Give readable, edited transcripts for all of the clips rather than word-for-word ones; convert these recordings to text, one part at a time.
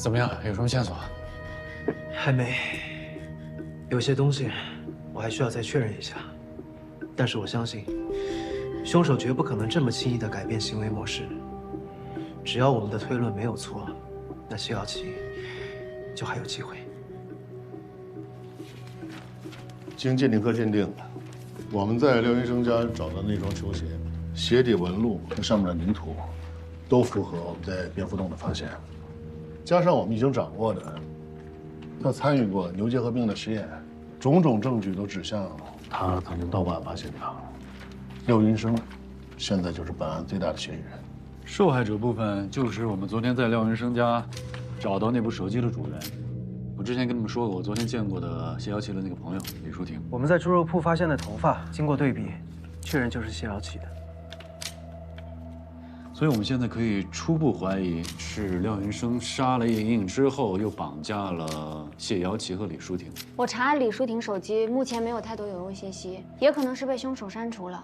怎么样？有什么线索？还没，有些东西我还需要再确认一下。但是我相信，凶手绝不可能这么轻易地改变行为模式。只要我们的推论没有错，那谢耀奇就还有机会。经鉴定科鉴定，我们在廖云生家找到那双球鞋，鞋底纹路和上面的泥土，都符合我们在蝙蝠洞的发现。加上我们已经掌握的，他参与过牛结核病的实验，种种证据都指向他曾经盗版发现场。廖云生，现在就是本案最大的嫌疑人。受害者部分就是我们昨天在廖云生家找到那部手机的主人。我之前跟你们说过，我昨天见过的谢瑶琪的那个朋友李淑婷。我们在猪肉铺发现的头发，经过对比，确认就是谢瑶琪的。所以我们现在可以初步怀疑是廖云生杀了叶莹之后，又绑架了谢瑶琪和李淑婷。我查李淑婷手机，目前没有太多有用信息，也可能是被凶手删除了。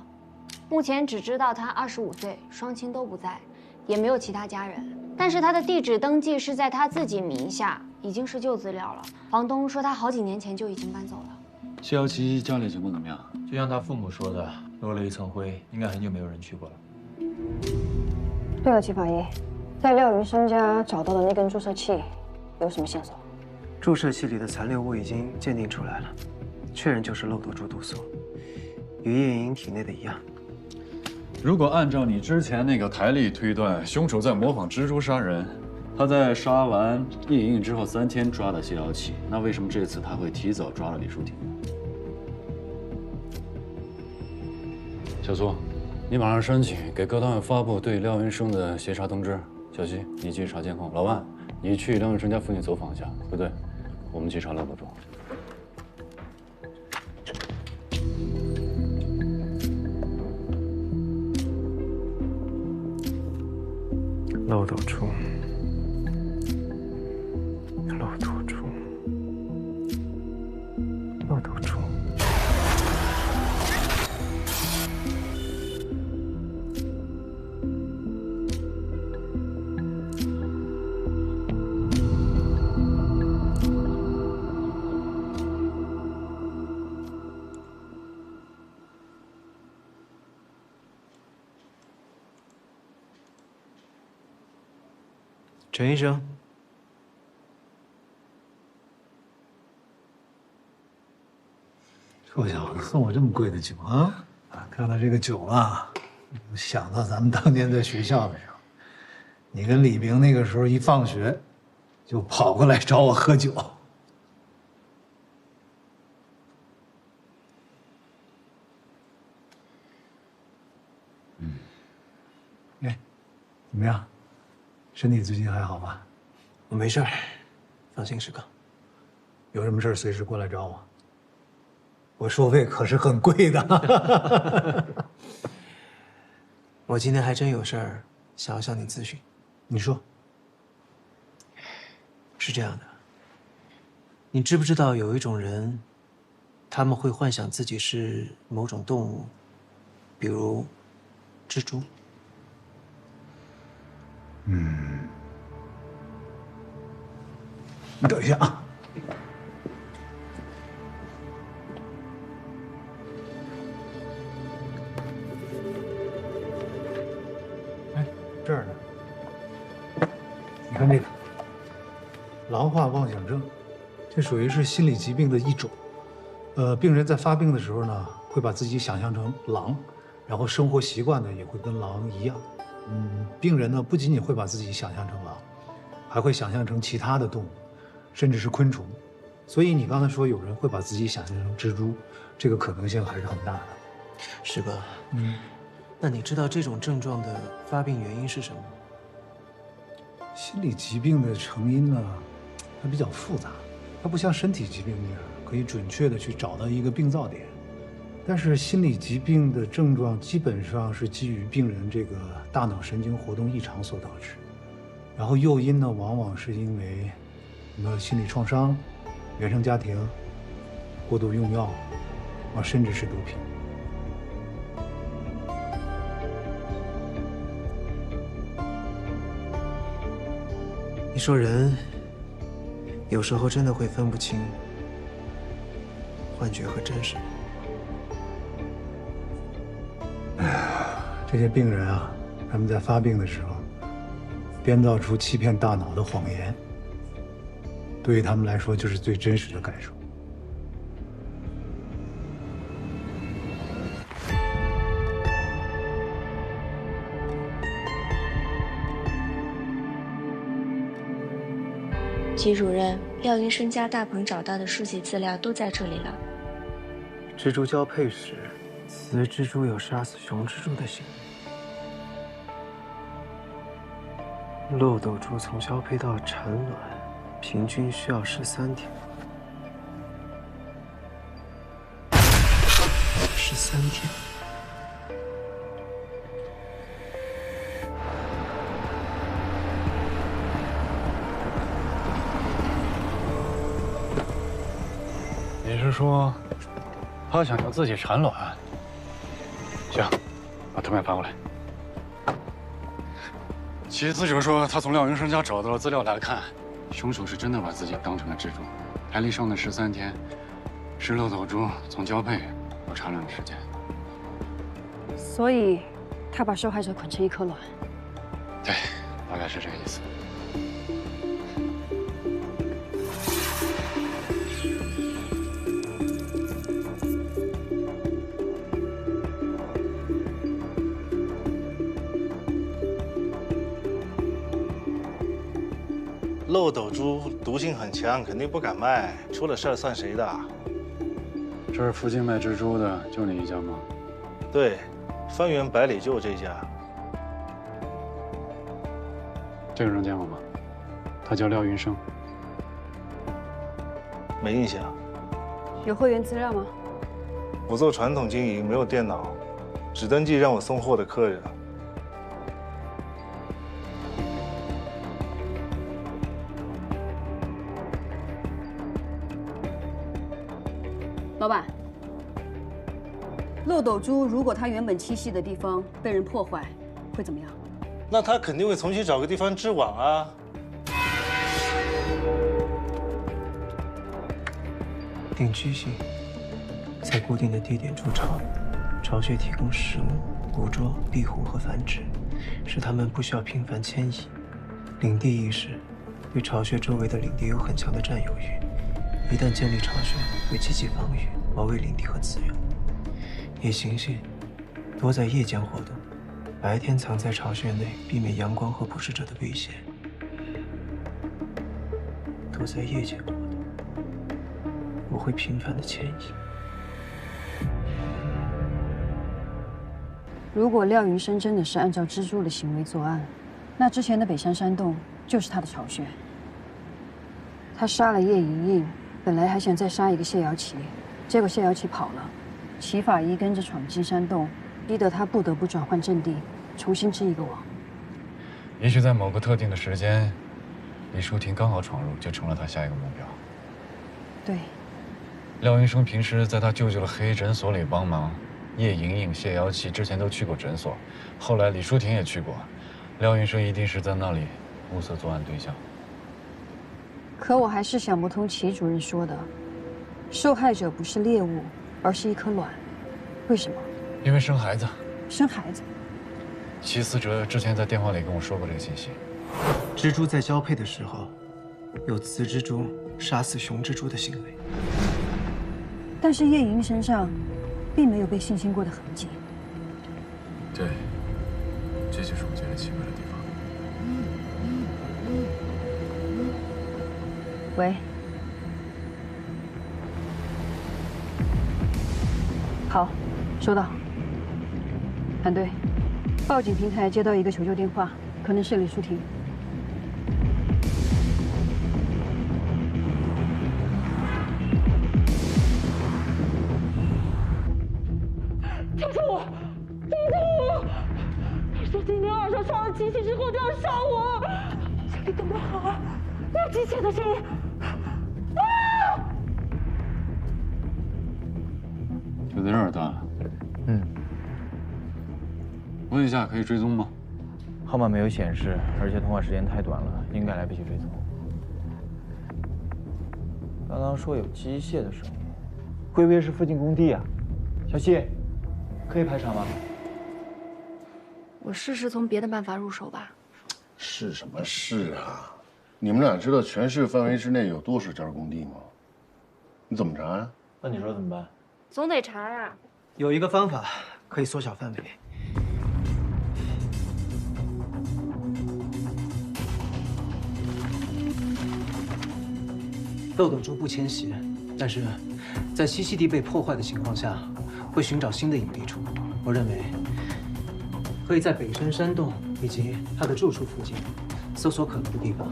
目前只知道她25岁，双亲都不在，也没有其他家人。但是她的地址登记是在她自己名下，已经是旧资料了。房东说她好几年前就已经搬走了。谢瑶琪家里情况怎么样？就像他父母说的，落了一层灰，应该很久没有人去过了。对了，齐法医，在廖云生家找到的那根注射器有什么线索？注射器里的残留物已经鉴定出来了，确认就是肉毒株毒素，与叶莹体内的一样。如果按照你之前那个台历推断，凶手在模仿蜘蛛杀人，他在杀完叶莹莹之后3天抓的谢瑶琪，那为什么这次他会提早抓了李淑婷？小苏，你马上申请给各单位发布对廖云生的协查通知。小西，你去查监控。老万，你去廖云生家附近走访一下。不对，我们去查漏斗处。漏斗处，漏斗处，漏斗处。陈医生，臭小子送我这么贵的酒啊！看到这个酒啊，想到咱们当年在学校的时候，你跟李明那个时候一放学，就跑过来找我喝酒。哎，怎么样？身体最近还好吧？我没事儿，放心，石刚。有什么事随时过来找我。我收费可是很贵的。我今天还真有事儿想要向你咨询。你说。是这样的，你知不知道有一种人，他们会幻想自己是某种动物，比如蜘蛛。你等一下啊。哎，这儿呢。你看这个，狼化妄想症，这属于是心理疾病的一种。病人在发病的时候呢，会把自己想象成狼，然后生活习惯呢也会跟狼一样。病人呢不仅仅会把自己想象成狼，还会想象成其他的动物，甚至是昆虫。所以你刚才说有人会把自己想象成蜘蛛，这个可能性还是很大的。石哥，那你知道这种症状的发病原因是什么吗？心理疾病的成因呢，它比较复杂，它不像身体疾病那样可以准确的去找到一个病灶点。但是心理疾病的症状基本上是基于病人这个大脑神经活动异常所导致，然后诱因呢，往往是因为什么心理创伤、原生家庭、过度用药，甚至是毒品。你说人有时候真的会分不清幻觉和真实。这些病人啊，他们在发病的时候，编造出欺骗大脑的谎言，对于他们来说就是最真实的感受。季主任，廖云生家大鹏找到的书籍资料都在这里了。蜘蛛交配时，雌蜘蛛有杀死雄蜘蛛的行为。漏斗蛛从交配到产卵，平均需要13天。13天。你是说，他想要自己产卵？行，把图片发过来。起死者说，他从廖云生家找到了资料来看，凶手是真的把自己当成了蜘蛛。台历上的13天，是漏斗蛛从交配到产卵的时间。所以，他把受害者捆成一颗卵。对，大概是这个意思。漏斗蛛毒性很强，肯定不敢卖，出了事儿算谁的？这儿附近卖蜘蛛的就你一家吗？对，方圆100里就我这家。这个人见过吗？他叫廖云生。没印象。有会员资料吗？我做传统经营，没有电脑，只登记让我送货的客人。老板，漏斗蛛如果它原本栖息的地方被人破坏，会怎么样？那他肯定会重新找个地方织网啊。定居性，在固定的地点筑巢，巢穴提供食物、捕捉、庇护和繁殖，使它们不需要频繁迁移。领地意识，对巢穴周围的领地有很强的占有欲。一旦建立巢穴，会积极防御，保卫领地和资源。夜行性，多在夜间活动，白天藏在巢穴内，避免阳光和捕食者的威胁。多在夜间活动，我会频繁的迁移。如果廖云生真的是按照蜘蛛的行为作案，那之前的北山山洞就是他的巢穴。他杀了叶莹莹，本来还想再杀一个谢瑶琪，结果谢瑶琪跑了，齐法医跟着闯进山洞，逼得他不得不转换阵地，重新织一个网。也许在某个特定的时间，李淑婷刚好闯入，就成了他下一个目标。对，廖云生平时在他舅舅的黑诊所里帮忙，叶莹莹、谢瑶琪之前都去过诊所，后来李淑婷也去过，廖云生一定是在那里物色作案对象。可我还是想不通齐主任说的，受害者不是猎物，而是一颗卵，为什么？因为生孩子。生孩子？齐死者之前在电话里跟我说过这个信息。蜘蛛在交配的时候，有雌蜘蛛杀死雄蜘蛛的行为。但是叶莹身上，并没有被性侵过的痕迹。对，这就是我觉得奇怪的地方。喂，好，收到。韩队，报警平台接到一个求救电话，可能是李淑婷。救救我！救救我！他说今天晚上上了机器之后就要杀我，这里根本好啊！那机器的声音。就在这儿的。问一下，可以追踪吗？号码没有显示，而且通话时间太短了，应该来不及追踪。刚刚说有机械的声音，会不会是附近工地啊？小西，可以排查吗？我试试从别的办法入手吧。是什么事啊？你们俩知道全市范围之内有多少家工地吗？你怎么查呀？那你说怎么办？总得查呀。有一个方法可以缩小范围。漏斗珠不迁徙，但是在栖息地被破坏的情况下，会寻找新的隐蔽处。我认为可以在北山山洞以及他的住处附近搜索可能的地方。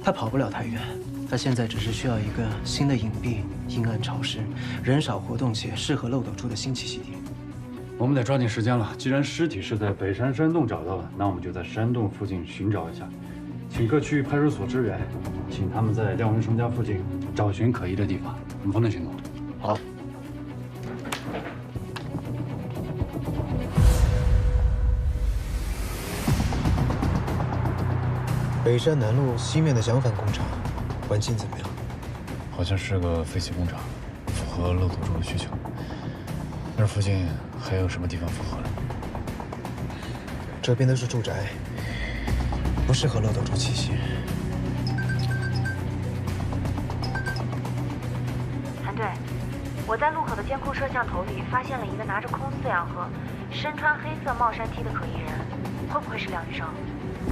他跑不了太远，他现在只是需要一个新的隐蔽、阴暗潮湿、人少活动且适合漏斗珠的新栖息地。我们得抓紧时间了。既然尸体是在北山山洞找到的，那我们就在山洞附近寻找一下，请各区域派出所支援，请他们在廖文生家附近找寻可疑的地方。我们分队行动。好。北山南路西面的响反工厂，环境怎么样？好像是个废弃工厂，符合漏斗珠的需求。那附近还有什么地方符合的？这边都是住宅，不适合漏斗珠栖息。韩队，我在路口的监控摄像头里发现了一个拿着空饲养盒、身穿黑色帽衫 T 的可疑人，会不会是廖医生？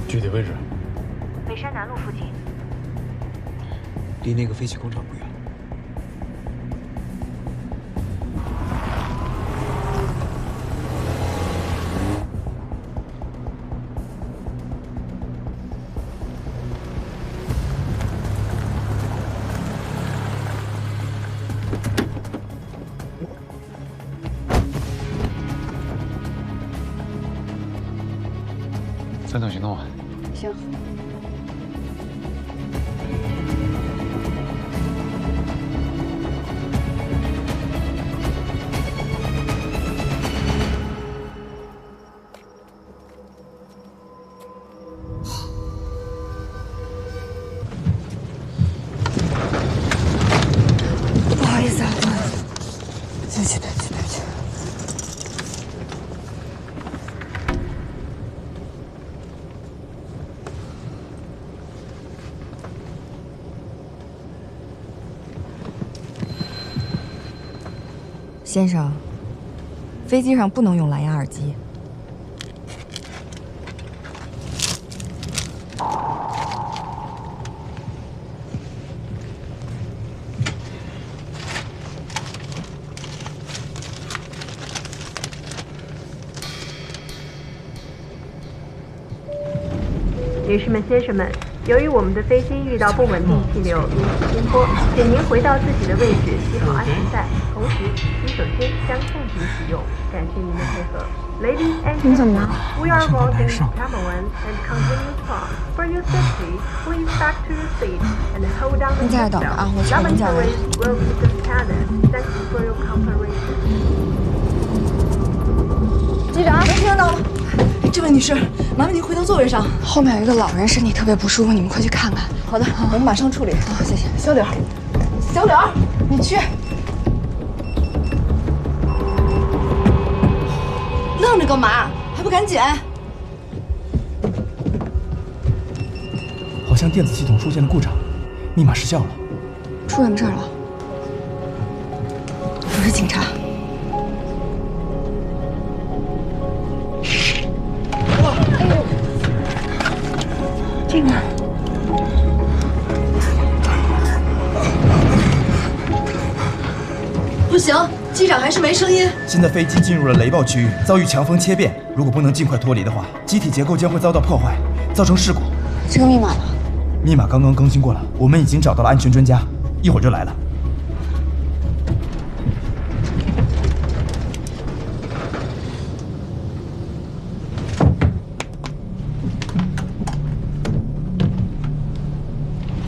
具体位置？北山南路附近，离那个废弃工厂不远。分头行动啊！行。不好意思啊，对不起，对不起，对不起。先生，飞机上不能用蓝牙耳机。女士们、先生们，由于我们的飞机遇到不稳定气流引起颠簸，请您回到自己的位置，系好安全带，同时请首先将正停启用。感谢您的配合。Ladies and gentlemen, we are vaulting Tamawan and continuous call. For your safety, please back to your seat and hold down the seatbelt. Lavatories will be discarded. Thank you for your cooperation. 机长，能听得到吗？这位女士，麻烦您回到座位上。后面有一个老人身体特别不舒服，你们快去看看。好的，我们马上处理。好，谢谢。小柳，小柳，你去。愣着干嘛？还不赶紧！好像电子系统出现了故障，密码失效了。出什么事儿了？我是警察。这个不行，机长还是没声音。现在飞机进入了雷暴区域，遭遇强风切变。如果不能尽快脱离的话，机体结构将会遭到破坏，造成事故。这个密码呢？密码刚刚更新过了，我们已经找到了安全专家，一会儿就来了。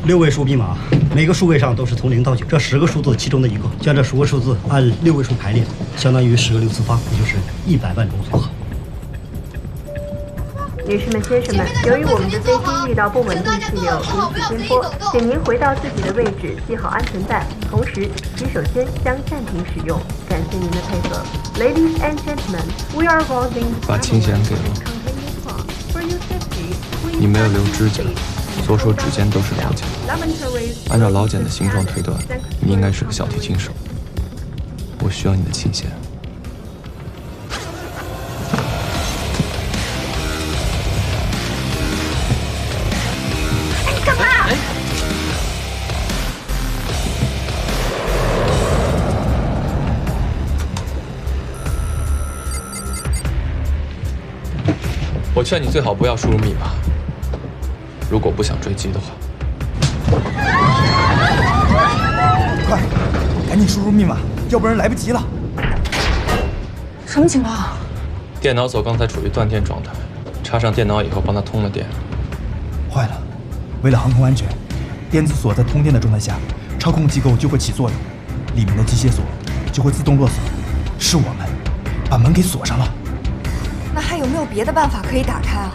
6位数密码，每个数位上都是从0到9，这10个数字其中的一个，将这10个数字按6位数排列，相当于10个6次方，也就是100万种组合。女士们、先生们，由于我们的飞机遇到不稳定气流，因此颠簸，请您回到自己的位置，系好安全带，同时洗手间将暂停使用。感谢您的配合。Ladies and gentlemen, we are crossing. 把琴弦给我。你没有留指甲，左手指尖都是老茧。按照老茧的形状推断，你应该是个小提琴手。我需要你的琴弦。 我劝你最好不要输入密码，如果不想坠机的话。快，赶紧输入密码，要不然来不及了。什么情况？电脑锁刚才处于断电状态，插上电脑以后帮它通了电。坏了，为了航空安全，电子锁在通电的状态下，操控机构就会起作用，里面的机械锁就会自动落锁。是我们把门给锁上了。 那还有没有别的办法可以打开啊？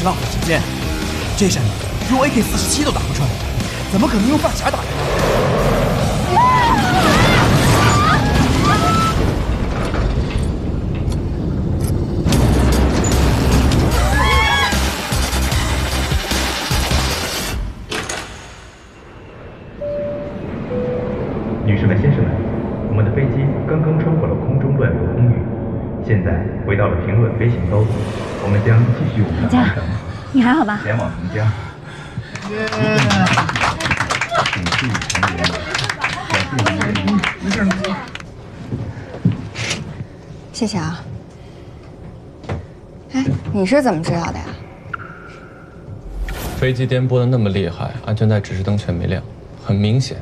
浪费时间，这扇门用 AK-47都打不穿，怎么可能用发卡打开呢？女士们、先生们，我们的飞机刚刚穿过了空中乱流空域，现在回到了平稳飞行高度，我们将继续我们的航程。 你还好吧？前往平江。谢谢啊。哎，你是怎么知道的呀？飞机颠簸的那么厉害，安全带指示灯却没亮，很明显，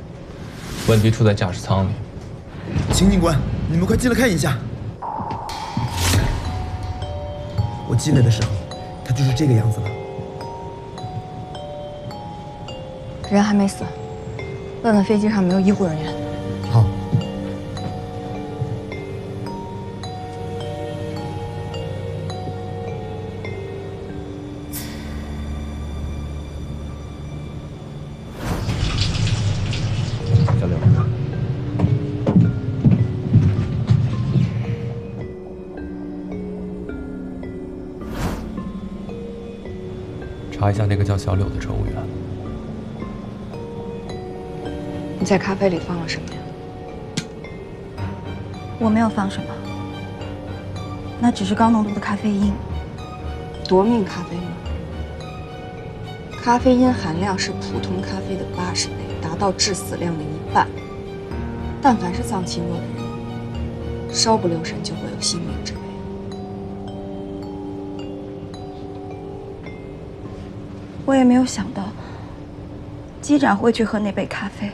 问题出在驾驶舱里。秦警官，你们快进来看一下。我进来的时候，它就是这个样子了。 人还没死，问问飞机上没有医护人员。好。小刘，查一下那个叫小柳的乘务员。 你在咖啡里放了什么呀？我没有放什么，那只是高浓度的咖啡因。夺命咖啡吗？咖啡因含量是普通咖啡的80倍，达到致死量的1半。但凡是脏器弱的人，稍不留神就会有性命之危。我也没有想到，机长会去喝那杯咖啡。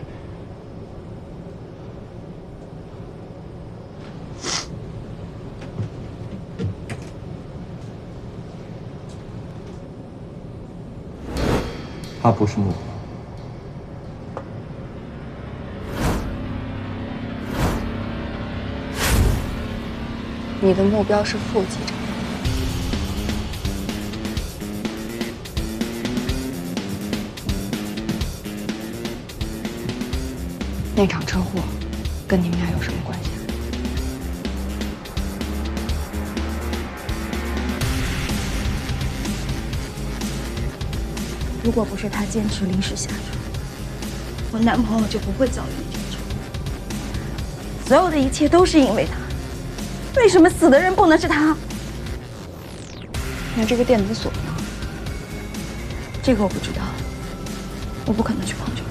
他不是目标。你的目标是副机长。那场车祸跟你们俩有什么关系啊？ 如果不是他坚持临时下车，我男朋友就不会遭遇这种。所有的一切都是因为他，为什么死的人不能是他？那这个电子锁呢？这个我不知道，我不可能去碰这个。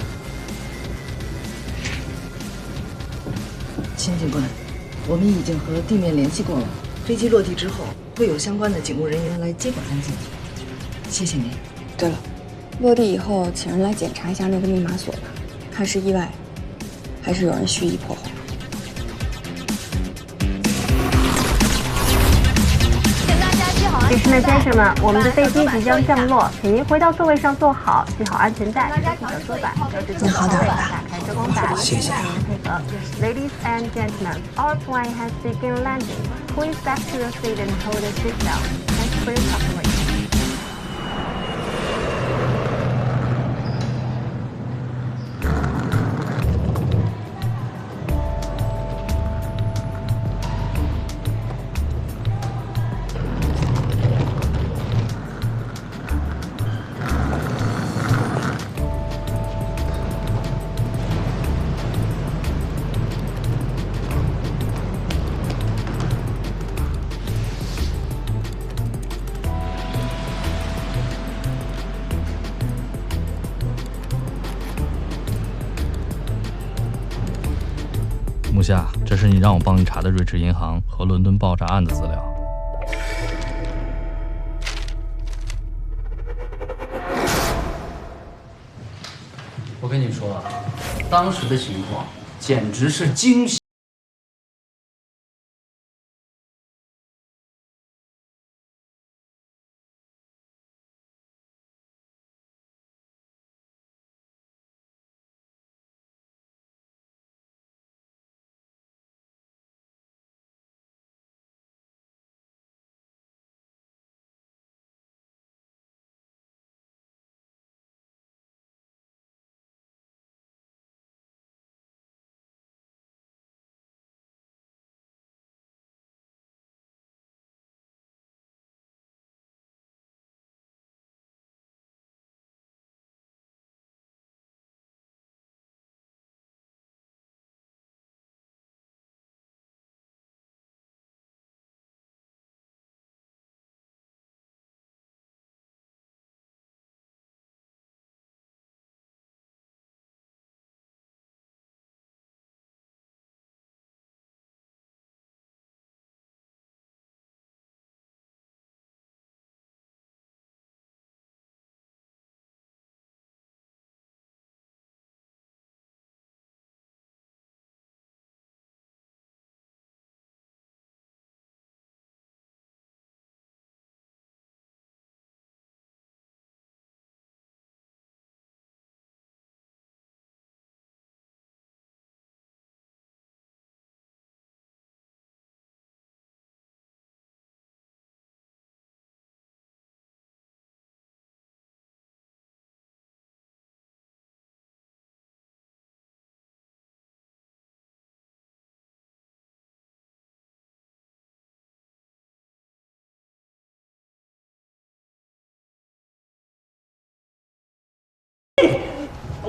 秦警官，我们已经和地面联系过了，飞机落地之后，会有相关的警务人员来接管案件。谢谢您。对了，落地以后请人来检查一下那个密码锁吧，看是意外，还是有人蓄意破坏。 女士们、先生们，我们的飞机即将降落，请您回到座位上坐好，系好安全带，收起手板，标志性座位，打开遮光板，谢谢您配合。Ladies and gentlemen, our plane has begun landing. Please back to your seat and hold your seatbelt. Thanks for your cooperation. 木夏，这是你让我帮你查的瑞士银行和伦敦爆炸案的资料。我跟你说，当时的情况简直是惊喜。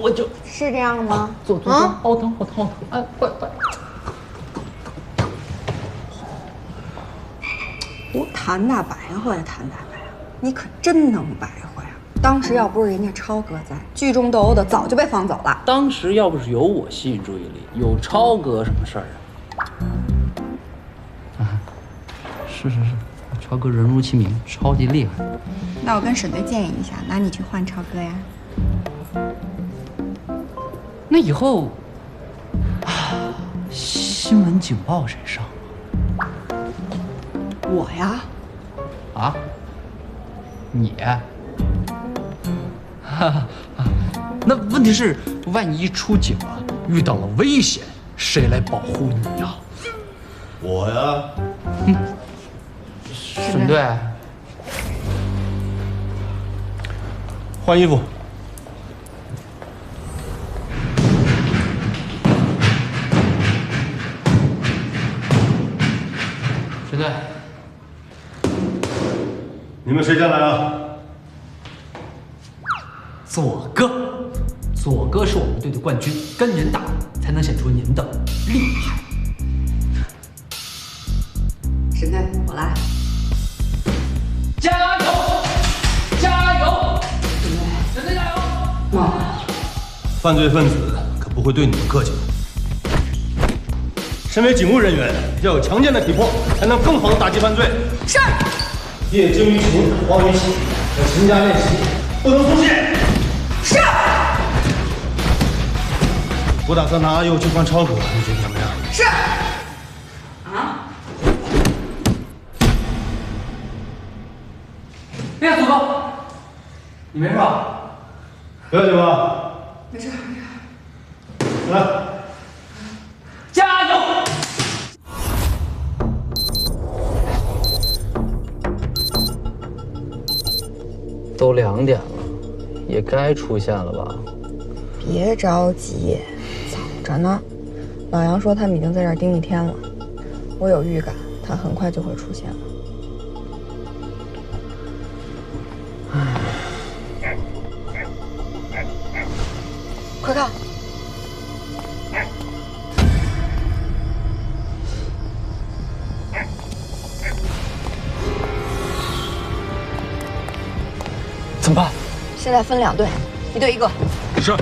我就是这样的吗？坐，好疼，哎，快！我谭大白话呀，谭大白，你可真能白话呀！当时要不是人家超哥在，剧中斗殴的早就被放走了。当时要不是有我吸引注意力，有超哥什么事儿啊？是，超哥人如其名，超级厉害。那我跟沈队建议一下，拿你去换超哥呀。那以后，新闻警报谁上？我呀。啊？你？那问题是，万一出警了，遇到了危险，谁来保护你呀？我呀。沈队，换衣服。沈队，你们谁先来啊？左哥是我们队的冠军，跟人打才能显出您的厉害。沈队，我来。加油！加油！沈队加油！犯罪分子可不会对你们客气的。身为警务人员，要有强健的体魄，才能更好的打击犯罪。是。叶精于勤，荒于嬉，要勤加练习，不能松懈。是。我打算拿阿佑去换超哥，你觉得怎么样？是。啊？哎呀，祖哥，你没事吧？不要紧吧？没事。来，加油！都2点了，也该出现了吧？别着急，早着呢。老杨说他们已经在这儿盯1天了，我有预感，他很快就会出现了。快看！怎么办？现在分2队，1队1个。是。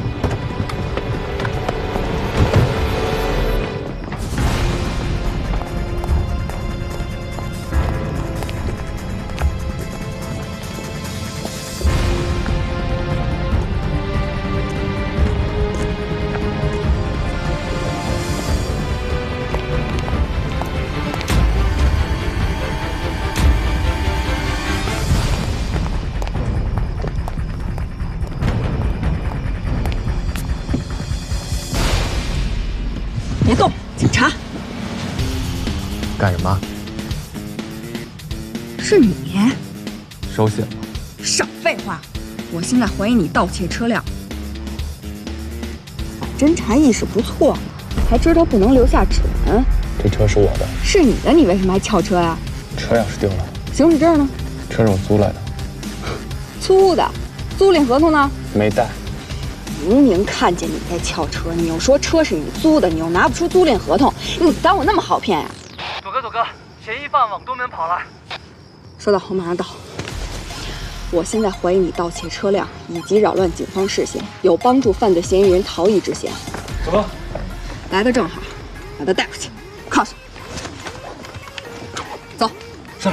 别动，警察！干什么？是你？收险了。少废话！我现在怀疑你盗窃车辆，侦查意识不错，还知道不能留下指纹。这车是我的。是你的，你为什么还撬车呀？车钥匙丢了。行驶证呢？车是我租来的。租的？租赁合同呢？没带。明明看见你在撬车，你又说车是你租的，你又拿不出租赁合同，你当我那么好骗呀？左哥，嫌疑犯往东门跑了。收到，我马上到。我现在怀疑你盗窃车辆以及扰乱警方视线，有帮助犯罪嫌疑人逃逸之嫌。走吧。来的正好，把他带回去，铐上。走。是。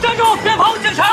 站住！别跑！警察！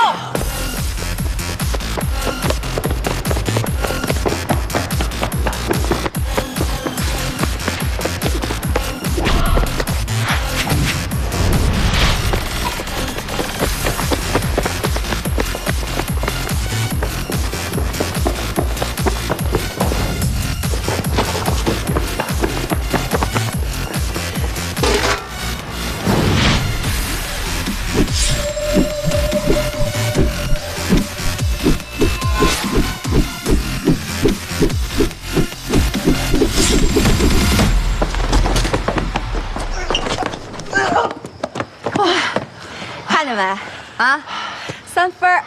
看见没？啊，3分儿。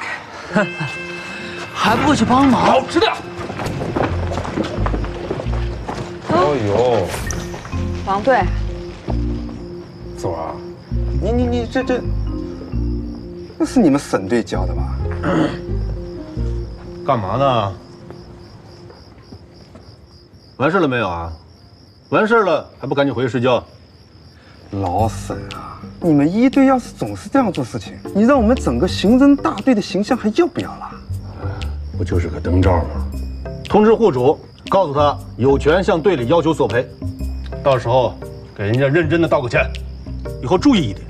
还不会去帮忙？好吃点。哦呦，王队，左儿，你这，那是你们省队教的吧？干嘛呢？完事了没有啊？完事了还不赶紧回去睡觉？老沈啊，你们1队要是总是这样做事情，你让我们整个刑侦大队的形象还要不要了？不就是个灯罩吗？通知户主，告诉他有权向队里要求索赔，到时候给人家认真的道个歉。以后注意一点，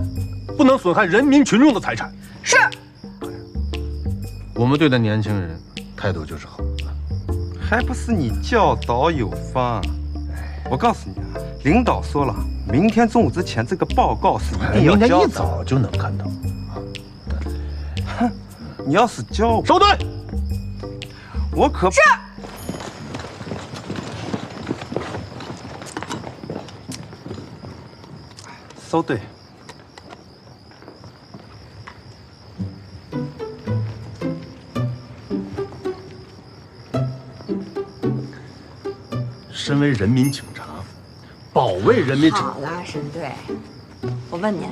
不能损害人民群众的财产。是。我们队的年轻人态度就是好，还不是你教导有方。我告诉你啊，领导说了，明天中午之前这个报告是一定要交的。明天一早就能看到。哼，你要是教收队，我可是。收队。身为人民警察，保卫人民。好啦，沈队，我问您，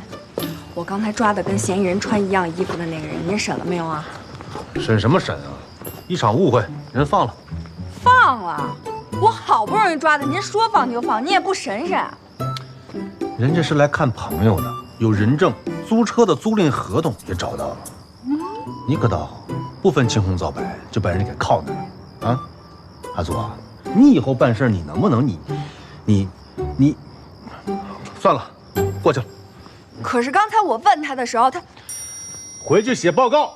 我刚才抓的跟嫌疑人穿一样衣服的那个人，您审了没有啊？审什么审啊？一场误会，人放了。放了？我好不容易抓的，您说放就放，你也不审审啊？人家是来看朋友的，有人证，租车的租赁合同也找到了。你可倒好，不分青红皂白就把人家给铐那儿了啊！阿祖啊，你以后办事你能不能你，算了，过去了。可是刚才我问他的时候，他回去写报告。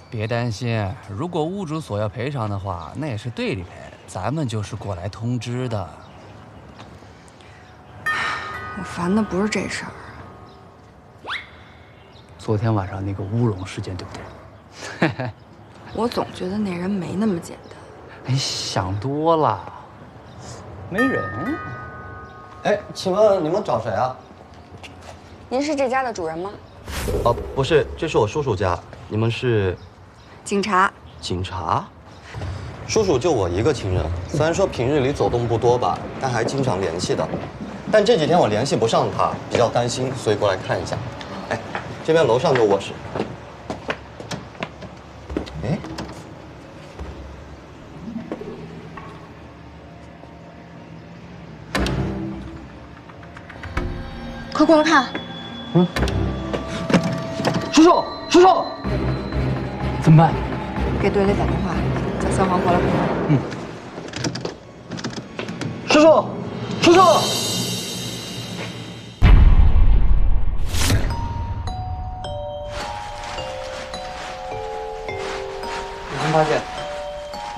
别担心，如果屋主索要赔偿的话，那也是队里赔，咱们就是过来通知的。我烦的不是这事儿。昨天晚上那个乌龙事件，对不对？我总觉得那人没那么简单。你想多了，没人。哎，请问你们找谁啊？您是这家的主人吗？哦，不是，这是我叔叔家。你们是？警察。警察？叔叔就我一个亲人，虽然说平日里走动不多吧，但还经常联系的。但这几天我联系不上他，比较担心，所以过来看一下。哎，这边楼上就卧室。哎，快过来看。叔叔，叔叔，怎么办？给队里打电话，叫消防过来看。叔叔，叔叔。有什么发现？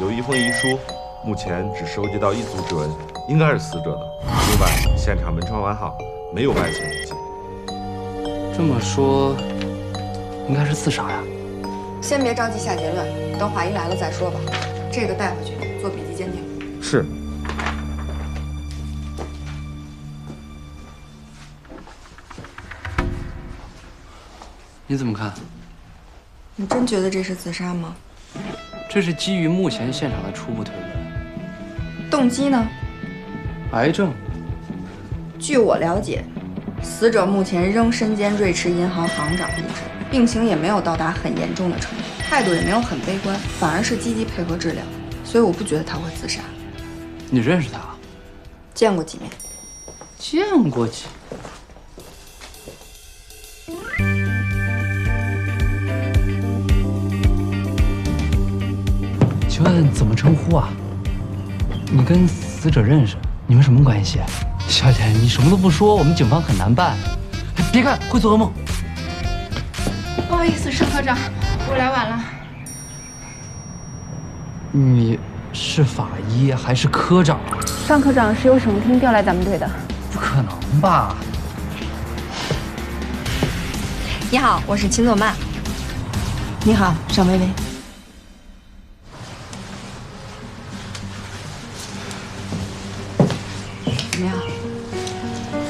有一封遗书，目前只收集到一组指纹，应该是死者的。另外，现场门窗完好，没有外侵痕迹。这么说，应该是自杀呀？先别着急下结论，等法医来了再说吧。这个带回去做笔迹鉴定。是。你怎么看？你真觉得这是自杀吗？这是基于目前现场的初步推断。动机呢？癌症。据我了解，死者目前仍身兼瑞驰银行行长一职，病情也没有到达很严重的程度，态度也没有很悲观，反而是积极配合治疗，所以我不觉得他会自杀。你认识他？见过几面。见过几？请问怎么称呼啊？你跟死者认识？你们什么关系？小姐，你什么都不说，我们警方很难办。别看，会做噩梦。不好意思，邵科长，我来晚了。你是法医还是科长？尚科长是由省厅调来咱们队的。不可能吧？你好，我是秦佐曼。你好，尚薇薇。怎么样？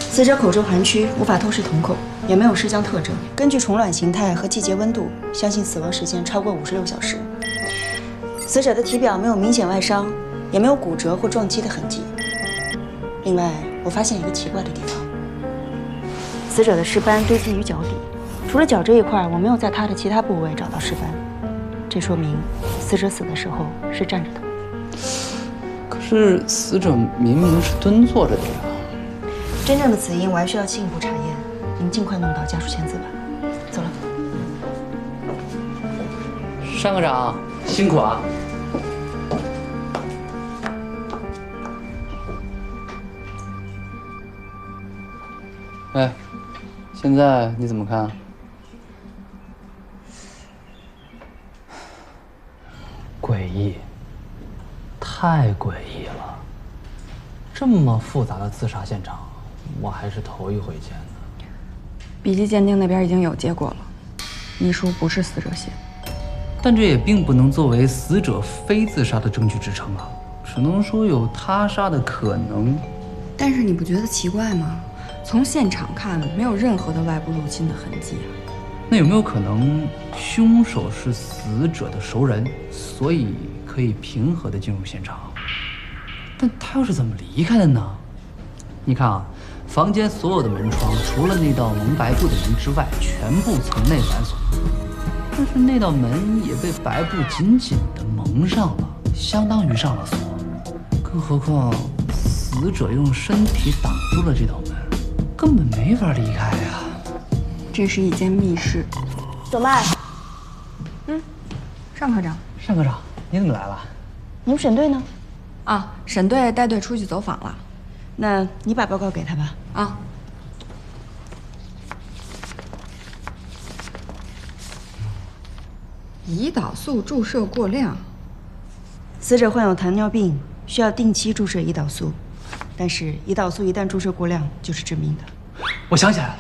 死者口周含曲，无法透视瞳孔，也没有尸僵特征。根据虫卵形态和季节温度，相信死亡时间超过56小时。死者的体表没有明显外伤，也没有骨折或撞击的痕迹。另外，我发现一个奇怪的地方：死者的尸斑堆积于脚底，除了脚这一块，我没有在他的其他部位找到尸斑。这说明死者死的时候是站着的。可是死者明明是蹲坐着的呀。真正的死因我还需要进一步查验，您尽快弄到家属签字吧。走了。尚科长，辛苦啊。哎，现在你怎么看？诡异，太诡异了！这么复杂的自杀现场，我还是头一回见呢。笔迹鉴定那边已经有结果了，遗书不是死者写，但这也并不能作为死者非自杀的证据支撑啊，只能说有他杀的可能。但是你不觉得奇怪吗？从现场看，没有任何的外部入侵的痕迹啊。那有没有可能凶手是死者的熟人，所以可以平和地进入现场？但他又是怎么离开的呢？你看啊，房间所有的门窗，除了那道蒙白布的门之外，全部层内反锁。可是那道门也被白布紧紧地蒙上了，相当于上了锁。更何况死者用身体挡住了这道门，根本没法离开呀。这是一间密室。左麦，尚科长，尚科长，你怎么来了？你们审队呢？啊，审队带队出去走访了。那你把报告给他吧。啊。胰岛素注射过量，死者患有糖尿病，需要定期注射胰岛素，但是胰岛素一旦注射过量就是致命的。我想起来了，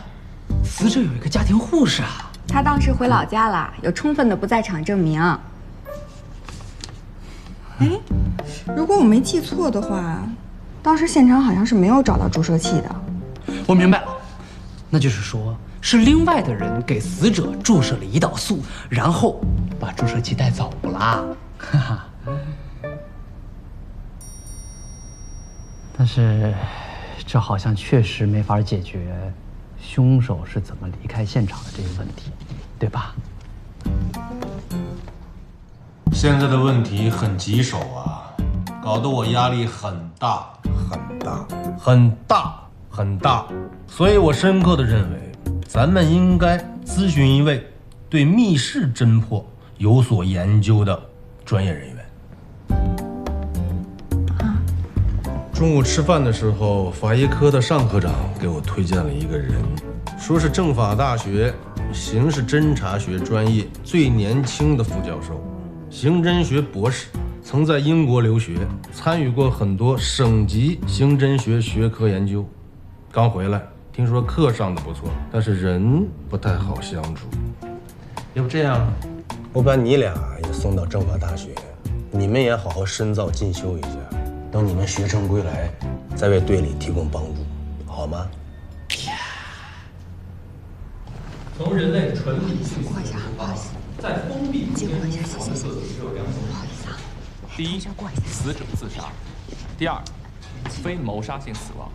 死者有一个家庭护士啊。他当时回老家了，有充分的不在场证明。哎，如果我没记错的话，当时现场好像是没有找到注射器的。我明白了，那就是说，是另外的人给死者注射了胰岛素，然后把注射器带走了。哈哈。但是，这好像确实没法解决凶手是怎么离开现场的这个问题，对吧？现在的问题很棘手啊，搞得我压力很大很大很大很大，所以我深刻的认为，咱们应该咨询一位对密室侦破有所研究的专业人员。中午吃饭的时候，法医科的尚科长给我推荐了一个人，说是政法大学刑事侦查学专业最年轻的副教授，刑侦学博士，曾在英国留学，参与过很多省级刑侦学学科研究。刚回来，听说课上的不错，但是人不太好相处。要不这样，我把你俩也送到政法大学，你们也好好深造进修一下。等你们学成归来，再为队里提供帮助，好吗？从人类纯理性思维出发，在封闭空间中讨论个体只有两种可能：第一，死者自杀；第二，非谋杀性死亡。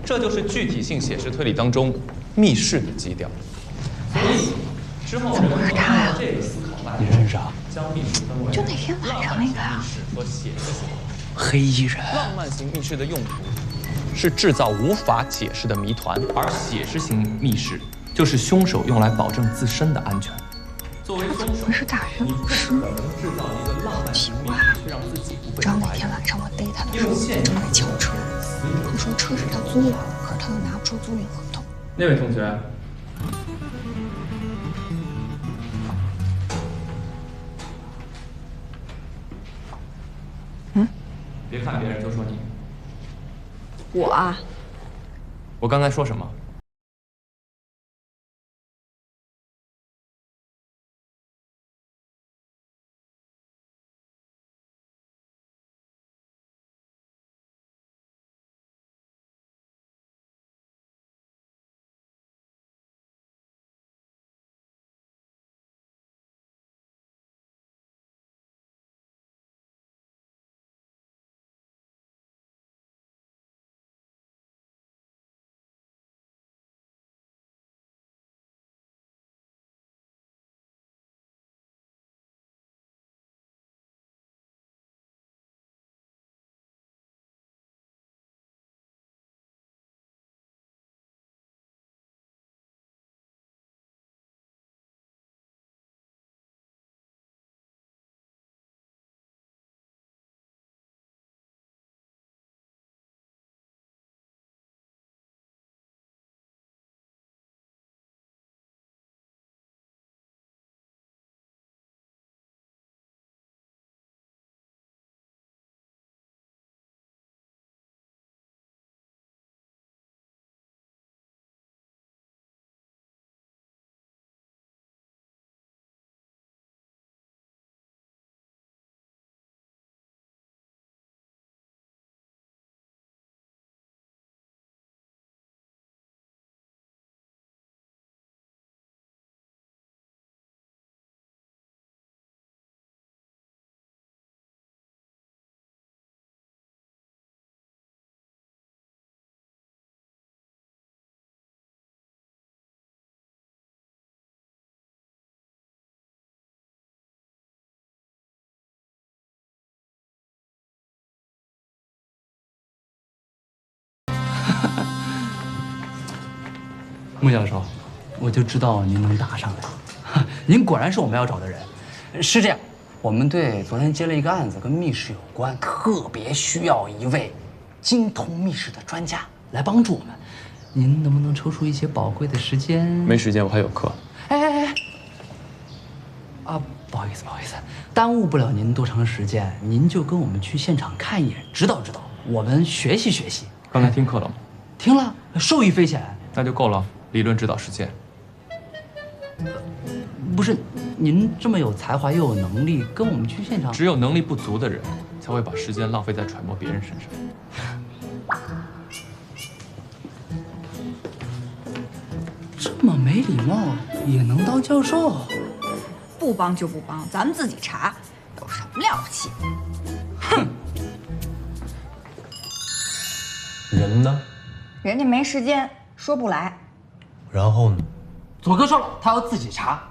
这就是具体性写实推理当中密室的基调。所以之后人们通过这个思考脉络，将密室分为就那天晚上那个呀和写实性。黑衣人。浪漫型密室的用途是制造无法解释的谜团，而写实型密室就是凶手用来保证自身的安全。作为凶手，是大学老师，奇怪，知道那天晚上我逮他的时候正在敲车，他说车是他租的，可是他又拿不出租赁合同。那位同学，别看别人就说你。我啊，我刚才说什么？穆教授，我就知道您能答上来，您果然是我们要找的人。是这样，我们队昨天接了一个案子，跟密室有关，特别需要一位精通密室的专家来帮助我们。您能不能抽出一些宝贵的时间？没时间，我还有课。哎！啊，不好意思，耽误不了您多长时间，您就跟我们去现场看一眼，指导指导，我们学习学习。刚才听课了吗？听了，受益匪浅。那就够了，理论指导实践。不是，您这么有才华又有能力，跟我们去现场。只有能力不足的人，才会把时间浪费在揣摩别人身上。这么没礼貌也能当教授？不帮就不帮，咱们自己查，有什么了不起？哼！人呢？人家没时间，说不来。然后呢？左哥说了，他要自己查。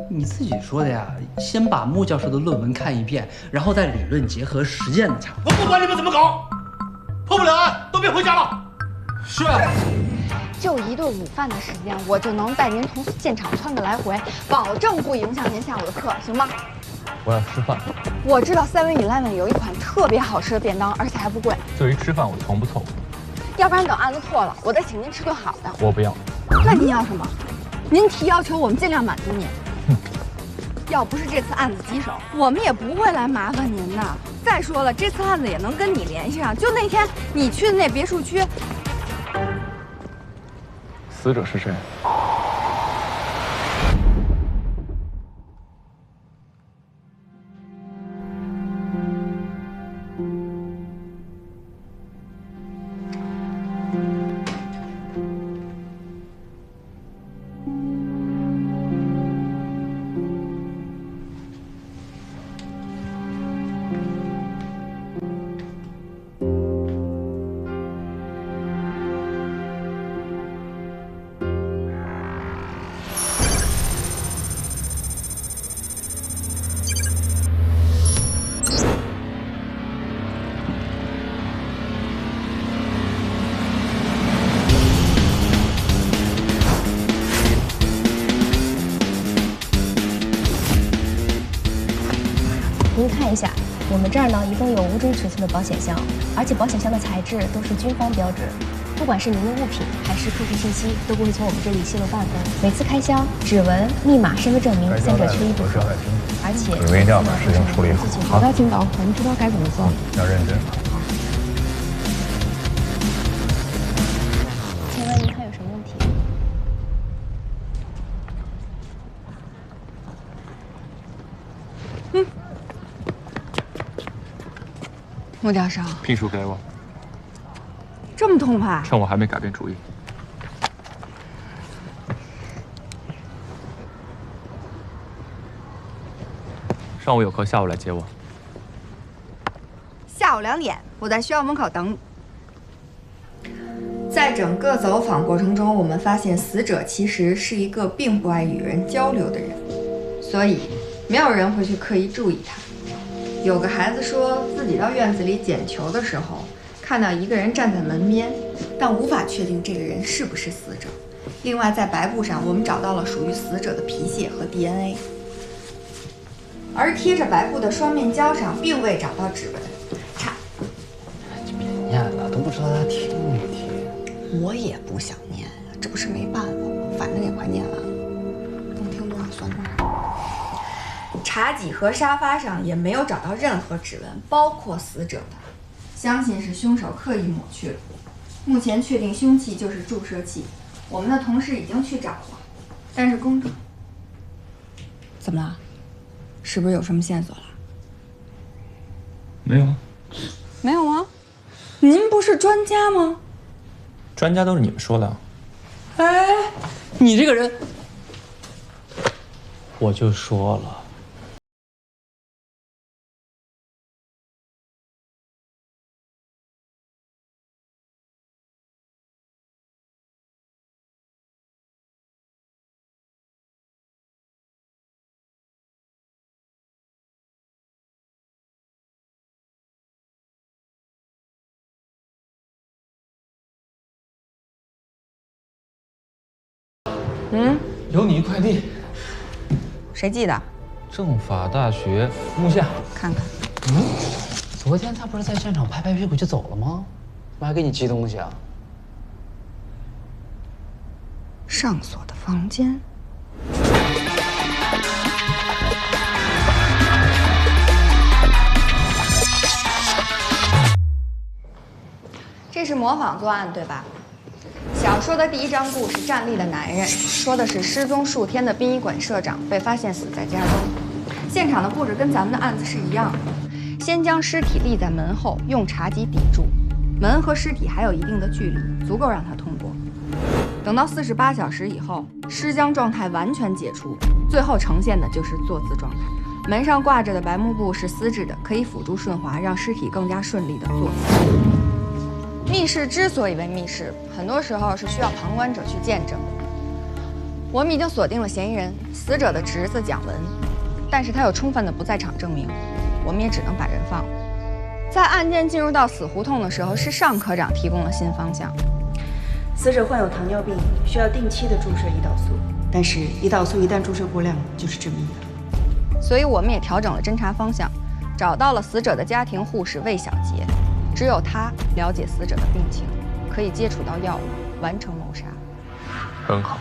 你自己说的呀，先把穆教授的论文看一遍，然后再理论结合实践的查。我不管你们怎么搞，破不了案都别回家了。是。就一顿午饭的时间，我就能带您从现场窜个来回，保证不影响您下午的课，行吗？我要吃饭。我知道7-Eleven有一款特别好吃的便当，而且还不贵。对于吃饭，我从不凑合。要不然等案子破了，我再请您吃顿好的。我不要。那您要什么？您提要求，我们尽量满足您。要不是这次案子棘手，我们也不会来麻烦您的。再说了，这次案子也能跟你联系上。就那天你去的那别墅区，死者是谁？您看一下，我们这儿呢一共有5种尺寸的保险箱，而且保险箱的材质都是军方标志，不管是您的物品还是客户信息，都不会从我们这里泄露半分。每次开箱，指纹、密码、身份证明3者缺一不可。而且你们一定要把事情处理好。好的，领导，我们知道该怎么做。要认真。请问您还有什么问题？穆教授，聘书给我，这么痛快？趁我还没改变主意。上午有课，下午来接我。下午2点，我在学校门口等你。在整个走访过程中，我们发现死者其实是一个并不爱与人交流的人，所以没有人会去刻意注意他。有个孩子说自己到院子里捡球的时候，看到一个人站在门边，但无法确定这个人是不是死者。另外，在白布上我们找到了属于死者的皮屑和 DNA， 而贴着白布的双面胶上并未找到指纹。你别念了，都不知道他听没听。我也不想念呀，这不是没办法吗？反正也快念完了，能听多少算多少。茶几和沙发上也没有找到任何指纹，包括死者的，相信是凶手刻意抹去了。目前确定凶器就是注射器，我们的同事已经去找了，但是公证。怎么了？是不是有什么线索了？没有啊。没有吗？您不是专家吗？专家都是你们说的。哎，你这个人，我就说了。有你一快递。谁寄的？政法大学木下。看看。昨天他不是在现场拍拍屁股就走了吗？怎么还给你寄东西啊？上锁的房间。这是模仿作案对吧？小说的第一章故事《站立的男人》说的是失踪数天的殡仪馆社长被发现死在家中，现场的布置跟咱们的案子是一样的。先将尸体立在门后，用茶几抵住，门和尸体还有一定的距离，足够让他通过。等到48小时以后，尸僵状态完全解除，最后呈现的就是坐姿状态。门上挂着的白幕布是丝质的，可以辅助顺滑，让尸体更加顺利的坐姿。密室之所以为密室，很多时候是需要旁观者去见证的。我们已经锁定了嫌疑人，死者的侄子蒋文，但是他有充分的不在场证明，我们也只能把人放了。在案件进入到死胡同的时候，是尚科长提供了新方向。死者患有糖尿病，需要定期的注射胰岛素，但是胰岛素一旦注射过量就是致命的。所以我们也调整了侦查方向，找到了死者的家庭护士魏小杰，只有他了解死者的病情，可以接触到药物，完成谋杀。很好。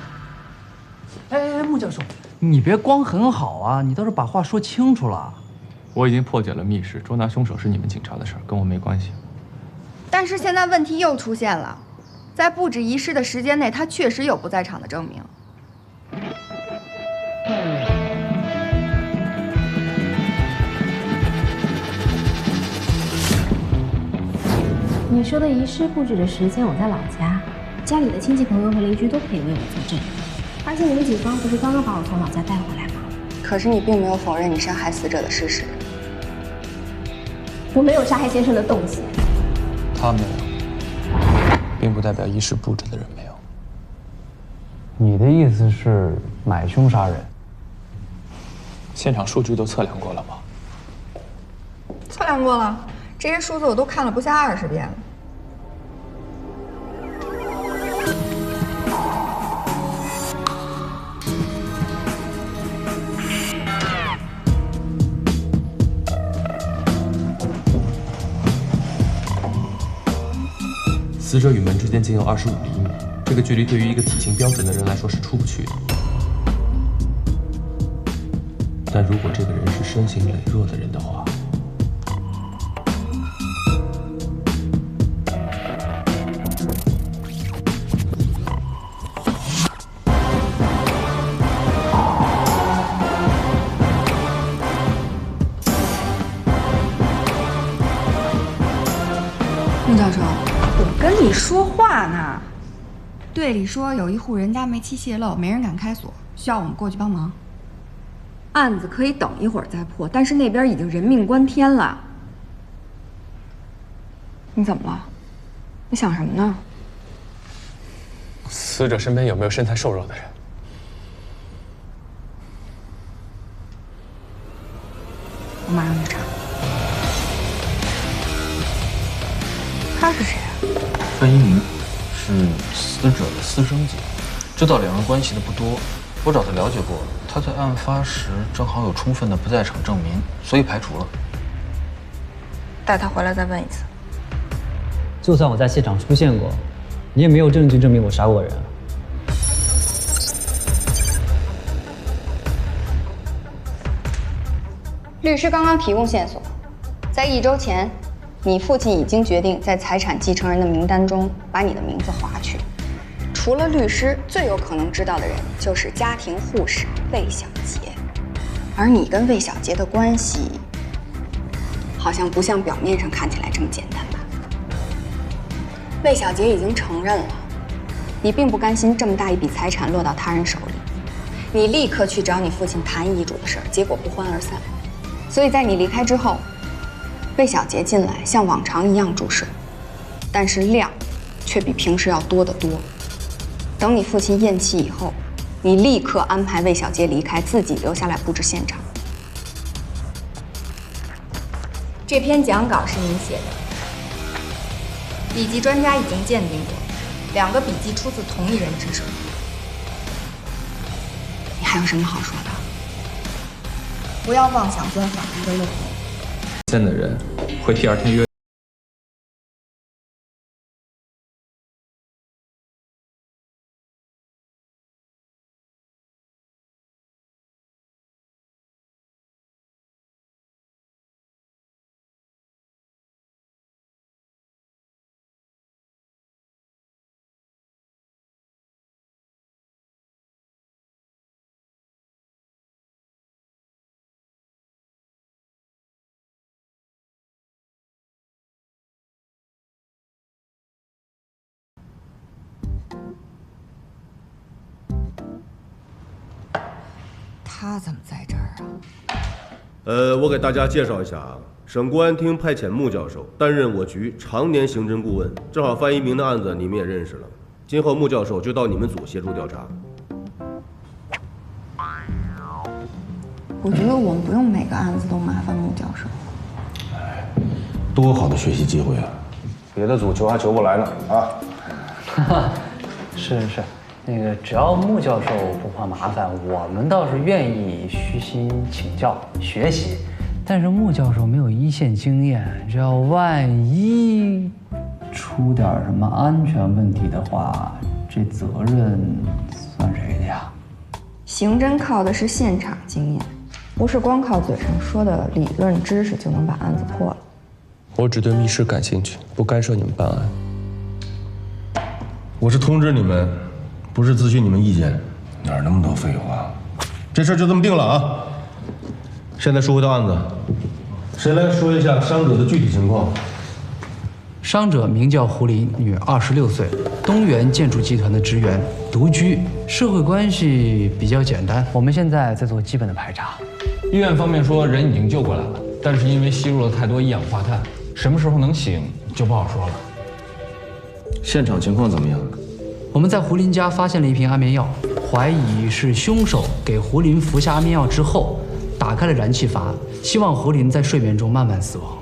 哎，穆教授，你别光很好啊，你倒是把话说清楚了。我已经破解了密室，捉拿凶手是你们警察的事儿，跟我没关系。但是现在问题又出现了，在布置仪式的时间内，他确实有不在场的证明。你说的仪式布置的时间，我在老家，家里的亲戚朋友和邻居都可以为我作证。而且你们警方不是刚刚把我从老家带回来吗？可是你并没有否认你杀害死者的事实。我没有杀害先生的动机。他没有，并不代表仪式布置的人没有。你的意思是买凶杀人？现场数据都测量过了吗？测量过了，这些数字我都看了不下20遍了。死者与门之间仅有25厘米，这个距离对于一个体型标准的人来说是出不去的。但如果这个人是身形羸弱的人的话，穆教授，我跟你说话呢。队里说有一户人家煤气泄漏，没人敢开锁，需要我们过去帮忙。案子可以等一会儿再破，但是那边已经人命关天了。你怎么了？你想什么呢？死者身边有没有身材瘦弱的人？我马上去查。他是谁啊？范一鸣是死者的私生子，知道两人关系的不多。我找他了解过，他在案发时正好有充分的不在场证明，所以排除了。带他回来再问一次。就算我在现场出现过，你也没有证据证明我杀过人。律师刚刚提供线索，在1周前，你父亲已经决定在财产继承人的名单中把你的名字划去。除了律师，最有可能知道的人就是家庭护士魏小杰。而你跟魏小杰的关系，好像不像表面上看起来这么简单吧？魏小杰已经承认了，你并不甘心这么大一笔财产落到他人手里，你立刻去找你父亲谈遗嘱的事儿，结果不欢而散。所以在你离开之后，魏小杰进来像往常一样注射，但是量却比平时要多得多。等你父亲咽气以后，你立刻安排魏小杰离开，自己留下来布置现场。这篇讲稿是你写的，笔迹专家已经鉴定过，2个笔迹出自同一人之手。还有什么好说的？不要妄想钻法律的漏洞。现的人会第二天约。他怎么在这儿啊？我给大家介绍一下啊，省公安厅派遣穆教授担任我局常年刑侦顾问，正好范一鸣的案子你们也认识了，今后穆教授就到你们组协助调查。我觉得我们不用每个案子都麻烦穆教授。多好的学习机会啊！别的组求还求不来呢啊！哈哈，是。那个，只要穆教授不怕麻烦，我们倒是愿意虚心请教学习。但是穆教授没有一线经验，这要万一出点什么安全问题的话，这责任算谁的呀？刑侦靠的是现场经验，不是光靠嘴上说的理论知识就能把案子破了。我只对密室感兴趣，不干涉你们办案。我是通知你们。不是咨询你们意见，哪那么多废话？这事就这么定了啊！现在说回到案子，谁来说一下伤者的具体情况？伤者名叫胡林，女，26岁，东源建筑集团的职员，独居，社会关系比较简单。我们现在在做基本的排查。医院方面说人已经救过来了，但是因为吸入了太多一氧化碳，什么时候能醒就不好说了。现场情况怎么样？我们在胡林家发现了一瓶安眠药，怀疑是凶手给胡林服下安眠药之后，打开了燃气阀，希望胡林在睡眠中慢慢死亡。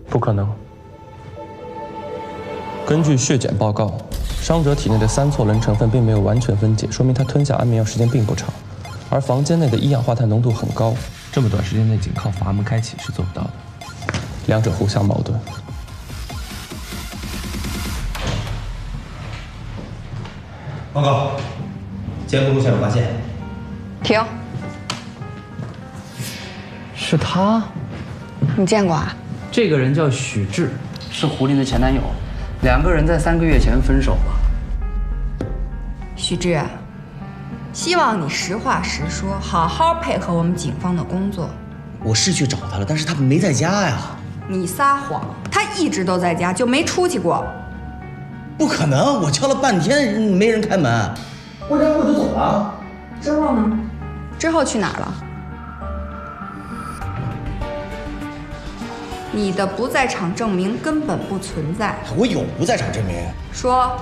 不可能。根据血检报告，伤者体内的3唑仑成分并没有完全分解，说明他吞下安眠药时间并不长，而房间内的一氧化碳浓度很高，这么短时间内仅靠阀门开启是做不到的，两者互相矛盾。报告，监控录像有发现。停。是他？你见过啊？这个人叫许志，是胡林的前男友，2个人在3个月前分手了。许志，希望你实话实说，好好配合我们警方的工作。我是去找他了，但是他没在家呀。你撒谎，他一直都在家，就没出去过。不可能，我敲了半天没人开门，我然后我就走了。之后呢？之后去哪儿了？你的不在场证明根本不存在。我有不在场证明。说。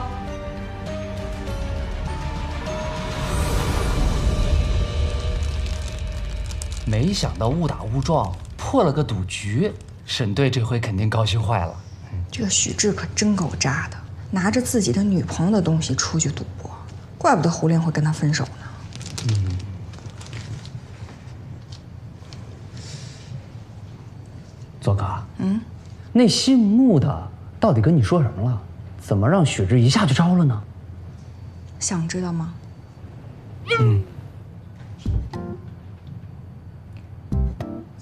没想到误打误撞破了个赌局，沈队这回肯定高兴坏了。这个许志可真够渣的。拿着自己的女朋友的东西出去赌博，怪不得胡林会跟他分手呢。左哥，那姓穆的到底跟你说什么了？怎么让许志一下就招了呢？想知道吗？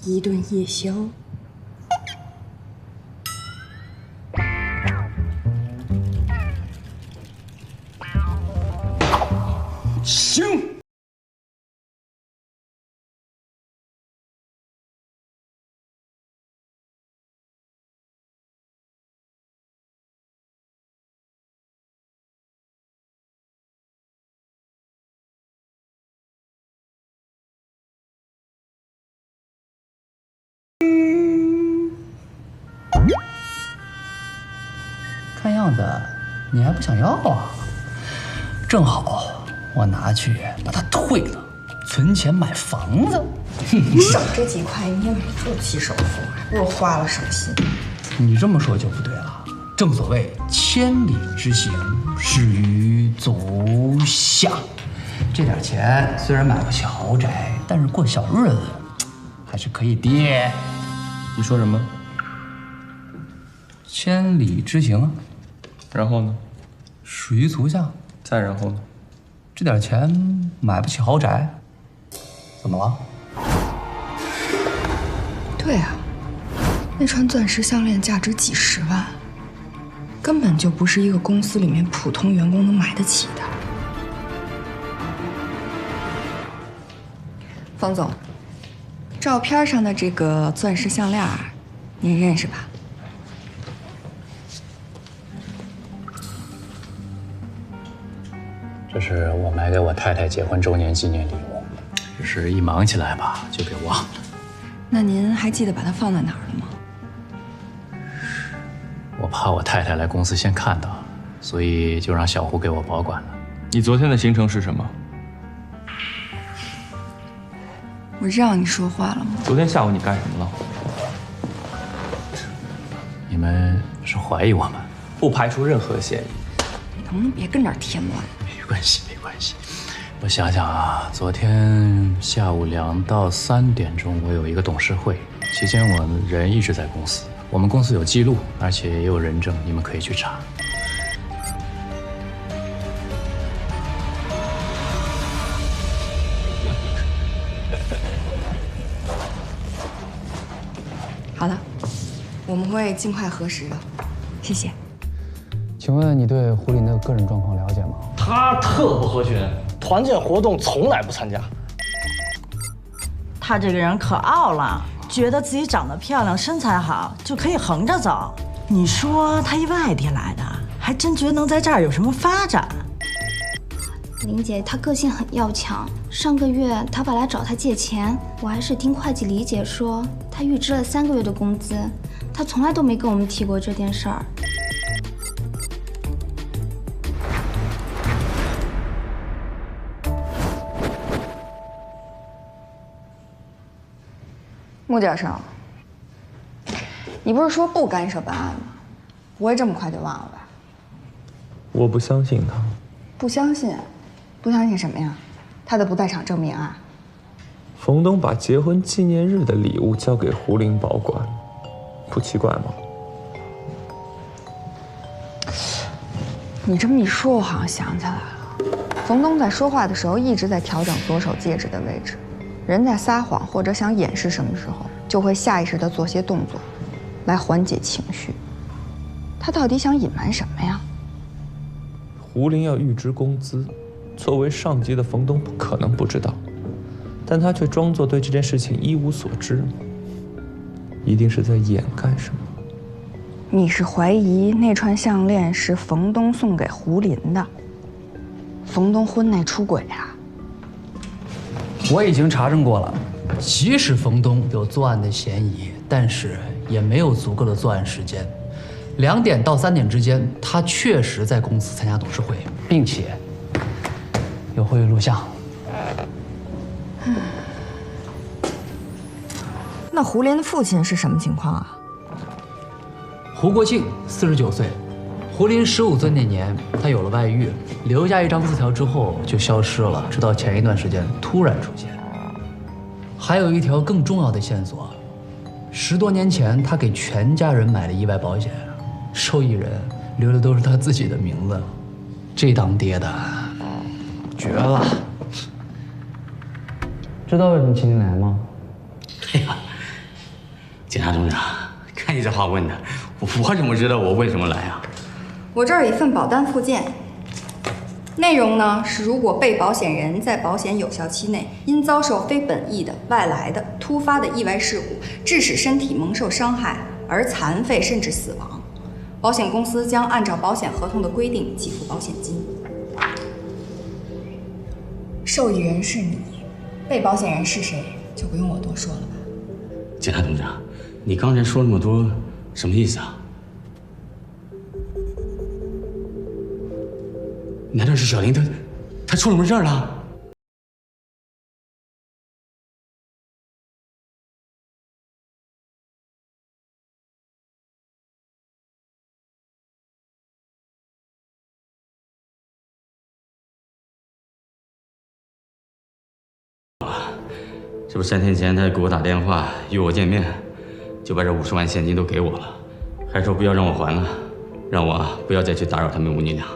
一顿夜宵。行。看样子你还不想要啊？正好。我拿去把它退了，存钱买房子。你省这几块你也没住起首付，还不如花了省心。你这么说就不对了。正所谓千里之行，始于足下。这点钱虽然买不起豪宅，但是过小日子还是可以的。你说什么？千里之行啊。然后呢？始于足下。再然后呢？这点钱买不起豪宅，怎么了？对啊，那串钻石项链价值几十万，根本就不是一个公司里面普通员工能买得起的。冯总，照片上的这个钻石项链，您认识吧？这是我买给我太太结婚周年纪念礼物，只是一忙起来吧，就给忘了。那您还记得把它放在哪儿了吗？我怕我太太来公司先看到，所以就让小胡给我保管了。你昨天的行程是什么？我让你说话了吗？昨天下午你干什么了？你们是怀疑我们？不排除任何嫌疑。你能不能别跟这儿添乱？没关系，没关系。我想想啊，昨天下午2到3点钟，我有一个董事会，期间我人一直在公司。我们公司有记录，而且也有人证，你们可以去查。好的，我们会尽快核实的，谢谢。请问你对胡林的个人状况了解吗？他特不合群，团建活动从来不参加。他这个人可傲了，觉得自己长得漂亮、身材好就可以横着走。你说他一外地来的，还真觉得能在这儿有什么发展。林姐，她个性很要强。上个月她爸来找她借钱，我还是听会计李姐说，她预支了3个月的工资，她从来都没跟我们提过这件事儿。穆先生，你不是说不干涉本案吗？不会这么快就忘了吧？我不相信他。不相信？不相信什么呀？他的不在场证明啊？冯东把结婚纪念日的礼物交给胡林保管，不奇怪吗？你这么一说，我好像想起来了。冯东在说话的时候一直在调整左手戒指的位置。人在撒谎或者想掩饰什么时候，就会下意识地做些动作，来缓解情绪。他到底想隐瞒什么呀？胡林要预支工资，作为上级的冯东不可能不知道，但他却装作对这件事情一无所知，一定是在掩盖什么。你是怀疑那串项链是冯东送给胡林的？冯东婚内出轨啊？我已经查证过了，即使冯东有作案的嫌疑，但是也没有足够的作案时间。2点到3点之间，他确实在公司参加董事会，并且有会议录像。那胡林的父亲是什么情况啊？胡国庆49岁，胡林15岁那年，他有了外遇，留下一张字条之后就消失了，直到前一段时间突然出现。还有一条更重要的线索，10多年前他给全家人买了意外保险，受益人留的都是他自己的名字，这当爹的绝了。知道为什么请你来吗？哎呀，检察总长，看你这话问的，我怎么知道我为什么来啊？我这儿有一份保单附件，内容呢是如果被保险人在保险有效期内因遭受非本意的、外来的、突发的意外事故，致使身体蒙受伤害而残废甚至死亡，保险公司将按照保险合同的规定给付保险金。受益人是你，被保险人是谁，就不用我多说了吧。检察总长，你刚才说那么多，什么意思啊？难道是小林他出什么事儿了？这不3天前他给我打电话约我见面，就把这50万现金都给我了，还说不要让我还了，让我不要再去打扰他们母女俩。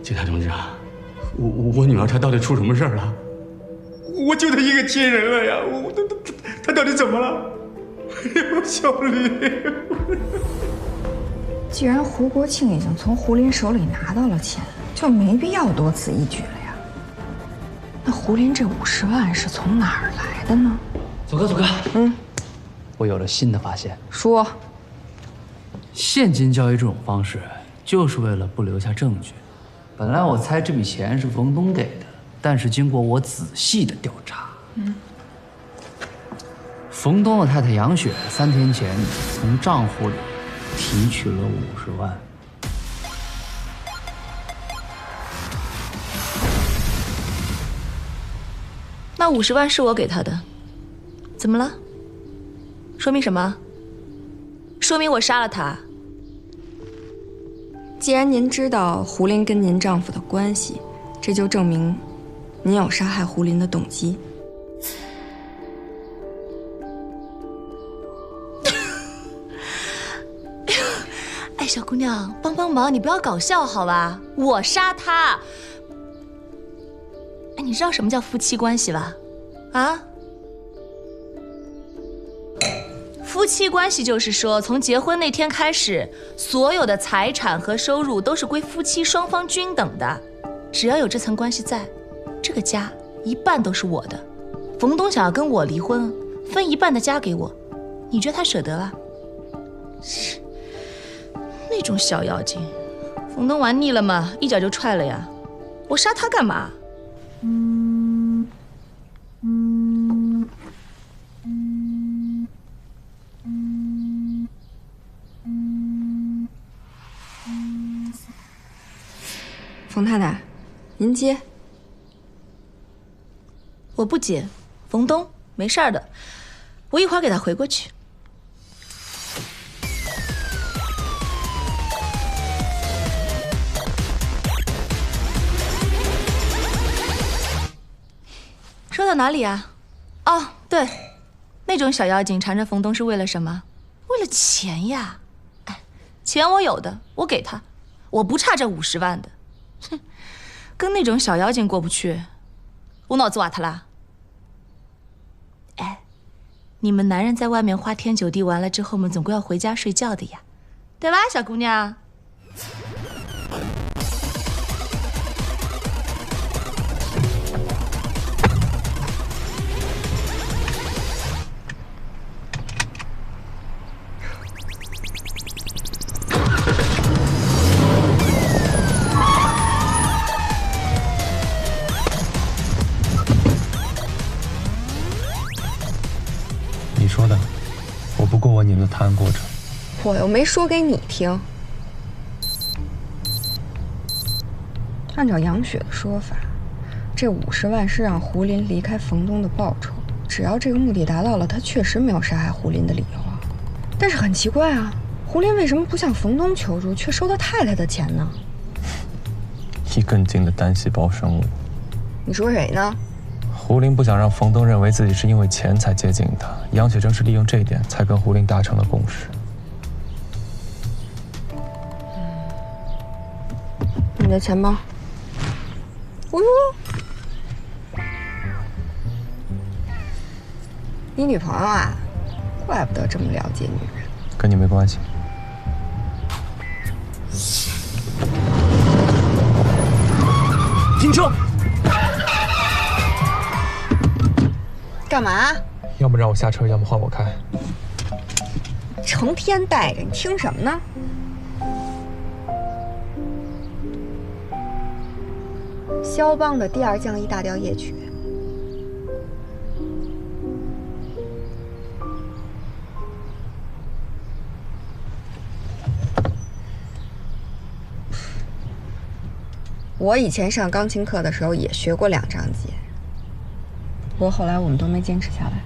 警察同志啊，我女儿她到底出什么事儿了？我就她一个亲人了呀，她到底怎么了？小丽，既然胡国庆已经从胡林手里拿到了钱，就没必要多此一举了呀。那胡林这50万是从哪儿来的呢？祖哥，我有了新的发现。说，现金交易这种方式，就是为了不留下证据。本来我猜这笔钱是冯东给的，但是经过我仔细的调查，冯东的太太杨雪3天前从账户里提取了50万。那50万是我给他的，怎么了？说明什么？说明我杀了他。既然您知道胡林跟您丈夫的关系，这就证明您有杀害胡林的动机。哎，小姑娘，帮帮忙，你不要搞笑好吧？我杀他。哎，你知道什么叫夫妻关系吧？啊？夫妻关系就是说，从结婚那天开始，所有的财产和收入都是归夫妻双方均等的。只要有这层关系在，这个家一半都是我的。冯东想要跟我离婚，分一半的家给我，你觉得他舍得啊？是那种小妖精，冯东玩腻了嘛，一脚就踹了呀。我杀他干嘛？冯太太，您接。我不接，冯东没事儿的，我一会儿给他回过去。说到哪里啊？哦，对，那种小妖精缠着冯东是为了什么？为了钱呀！哎，钱我有的，我给他，我不差这50万的。哼，跟那种小妖精过不去，我脑子瓦特啦。哎，你们男人在外面花天酒地完了之后嘛，总归要回家睡觉的呀，对吧，小姑娘？你说的，我不过问你们的探案过程。我又没说给你听。按照杨雪的说法，这50万是让胡林离开冯东的报酬。只要这个目的达到了，他确实没有杀害胡林的理由啊。但是很奇怪啊，胡林为什么不向冯东求助，却收到太太的钱呢？一根筋的单细胞生物。你说谁呢？胡林不想让冯东认为自己是因为钱才接近他，杨雪正是利用这一点，才跟胡林达成了共识。你的钱包。哦呦，你女朋友啊？怪不得这么了解女人。跟你没关系。停车！干嘛？要么让我下车，要么换我开。成天带着，你听什么呢？肖邦的第2降 E 大调夜曲。我以前上钢琴课的时候也学过2章节，不过后来我们都没坚持下来。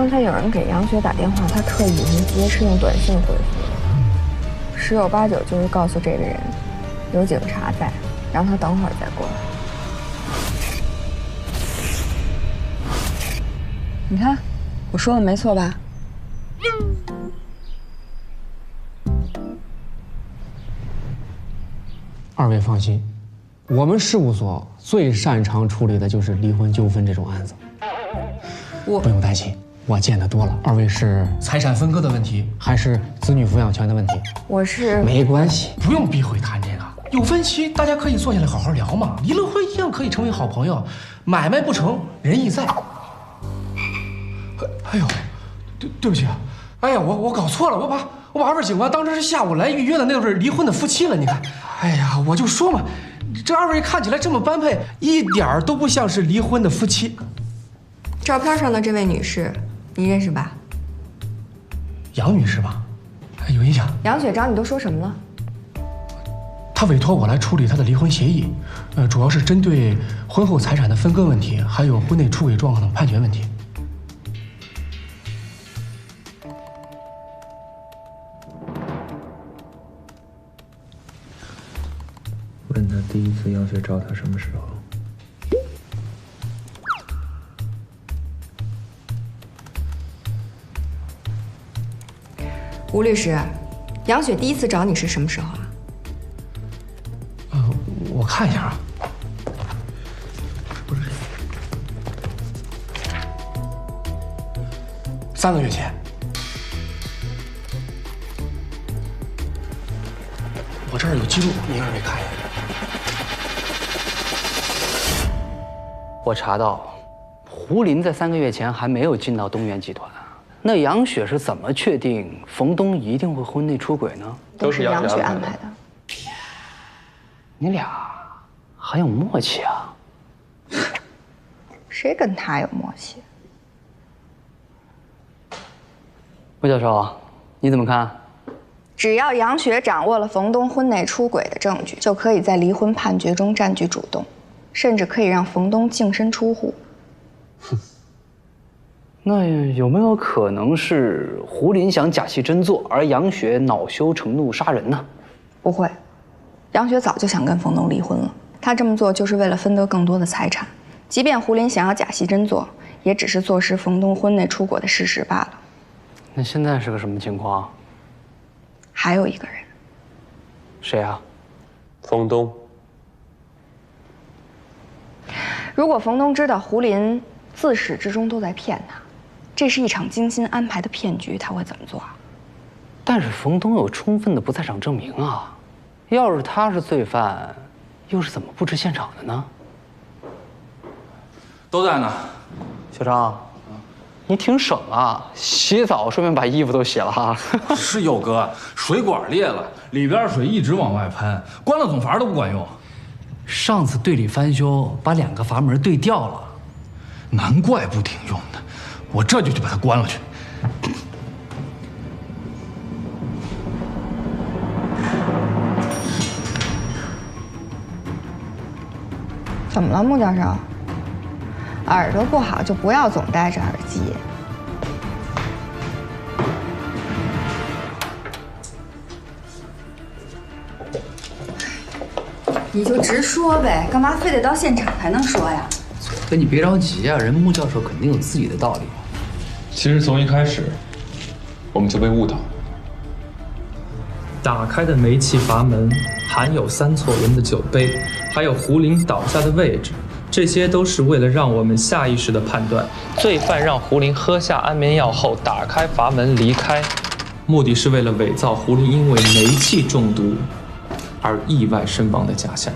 刚才有人给杨雪打电话，他特意没接，是用短信回复的，十有八九就是告诉这个人有警察在，让他等会儿再过来。你看，我说的没错吧？二位放心，我们事务所最擅长处理的就是离婚纠纷这种案子。不用担心，我见得多了。二位是财产分割的问题，还是子女抚养权的问题？我是没关系，不用避讳谈这个。有分歧，大家可以坐下来好好聊嘛。离了婚一样可以成为好朋友，买卖不成仁义在。哎呦，对不起啊！哎呀，我搞错了，我把二位警官当成是下午来预约的那对离婚的夫妻了。你看，哎呀，我就说嘛，这二位看起来这么般配，一点儿都不像是离婚的夫妻。照片上的这位女士，你认识吧？杨女士吧，有印象。杨雪找你都说什么了？她委托我来处理她的离婚协议，主要是针对婚后财产的分割问题，还有婚内出轨状况的判决问题。问他第一次杨雪找他什么时候？吴律师，杨雪第一次找你是什么时候啊？我看一下啊。不是，3个月前。我这儿有记录，您二位看一下。我查到，胡林在3个月前还没有进到东源集团。那杨雪是怎么确定冯东一定会婚内出轨呢？都是杨雪安排的。你俩还有默契啊？谁跟他有默契？魏教授，你怎么看？只要杨雪掌握了冯东婚内出轨的证据，就可以在离婚判决中占据主动，甚至可以让冯东净身出户。那有没有可能是胡林想假戏真做，而杨雪恼羞成怒杀人呢？不会，杨雪早就想跟冯东离婚了。她这么做就是为了分得更多的财产。即便胡林想要假戏真做，也只是坐实冯东婚内出轨的事实罢了。那现在是个什么情况？还有一个人。谁啊？冯东。如果冯东知道胡林自始至终都在骗他，这是一场精心安排的骗局，他会怎么做啊？但是冯东有充分的不在场证明啊！要是他是罪犯，又是怎么布置现场的呢？都在呢。小张，你挺省啊，洗澡顺便把衣服都洗了哈。是有哥，水管裂了，里边水一直往外喷，关了总阀都不管用。上次队里翻修，把2个阀门对调了，难怪不顶用的。我这就去把它关了去。怎么了，穆教授？耳朵不好就不要总戴着耳机。你就直说呗，干嘛非得到现场才能说呀？哥，你别着急啊，人穆教授肯定有自己的道理。其实从一开始，我们就被误导。打开的煤气阀门，含有3唑仑的酒杯，还有胡林倒下的位置，这些都是为了让我们下意识的判断，罪犯让胡林喝下安眠药后打开阀门离开，目的是为了伪造胡林因为煤气中毒而意外身亡的假象。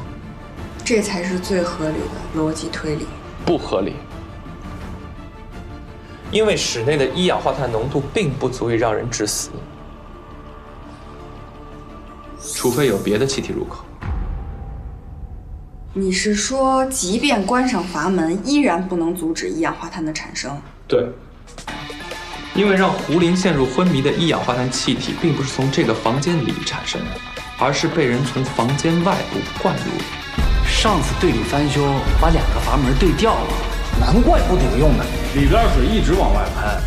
这才是最合理的逻辑推理。不合理。因为室内的一氧化碳浓度并不足以让人致死，除非有别的气体入口。你是说，即便关上阀门，依然不能阻止一氧化碳的产生？对，因为让胡林陷入昏迷的一氧化碳气体，并不是从这个房间里产生的，而是被人从房间外部灌入的。上次队里翻修，把2个阀门对调了，难怪不顶用呢。里边水一直往外喷，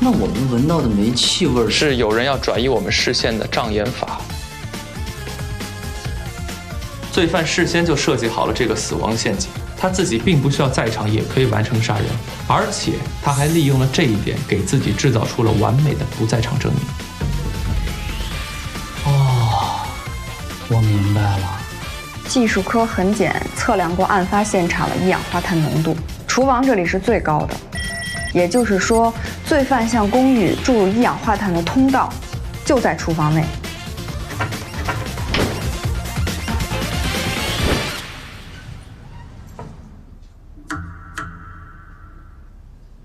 那我们闻到的煤气味是有人要转移我们视线的障眼法。罪犯事先就设计好了这个死亡陷阱，他自己并不需要在场也可以完成杀人，而且他还利用了这一点，给自己制造出了完美的不在场证明。哦，我明白了。技术科痕检测量过案发现场的一氧化碳浓度，厨房这里是最高的，也就是说，罪犯向公寓注入一氧化碳的通道就在厨房内。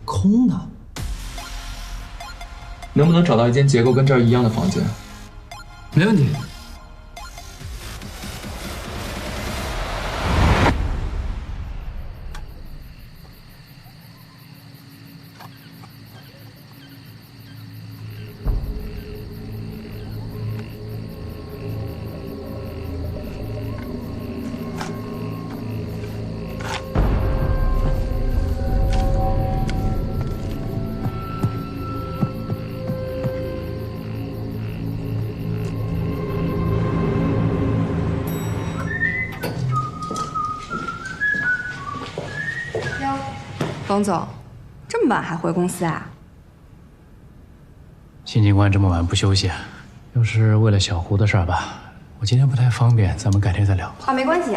空的，能不能找到一间结构跟这儿一样的房间？没问题。冯总，这么晚还回公司啊？新警官这么晚不休息，又是为了小胡的事儿吧？我今天不太方便，咱们改天再聊。啊，没关系。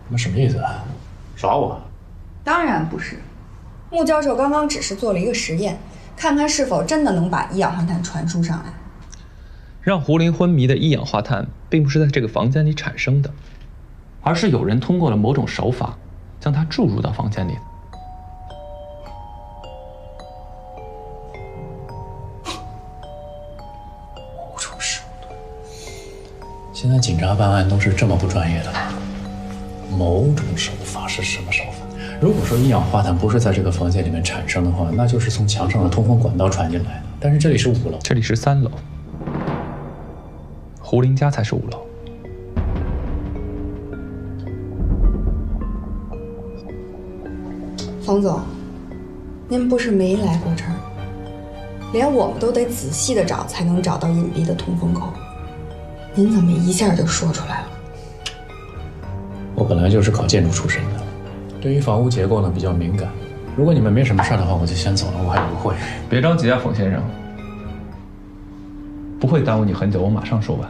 你们什么意思啊？耍我？当然不是，穆教授刚刚只是做了一个实验，看看是否真的能把一氧化碳传输上来。让胡林昏迷的一氧化碳并不是在这个房间里产生的，而是有人通过了某种手法将它注入到房间里的。某种手段？现在警察办案都是这么不专业的吗？某种手法是什么手法？如果说一氧化碳不是在这个房间里面产生的话，那就是从墙上的通风管道传进来的。但是这里是5楼，这里是3楼，胡林家才是5楼。冯总，您不是没来过这儿，连我们都得仔细的找才能找到隐蔽的通风口，您怎么一下就说出来了？我本来就是搞建筑出身的，对于房屋结构呢比较敏感。如果你们没什么事的话，我就先走了，我还有个会。别着急啊，冯先生，不会耽误你很久，我马上说完。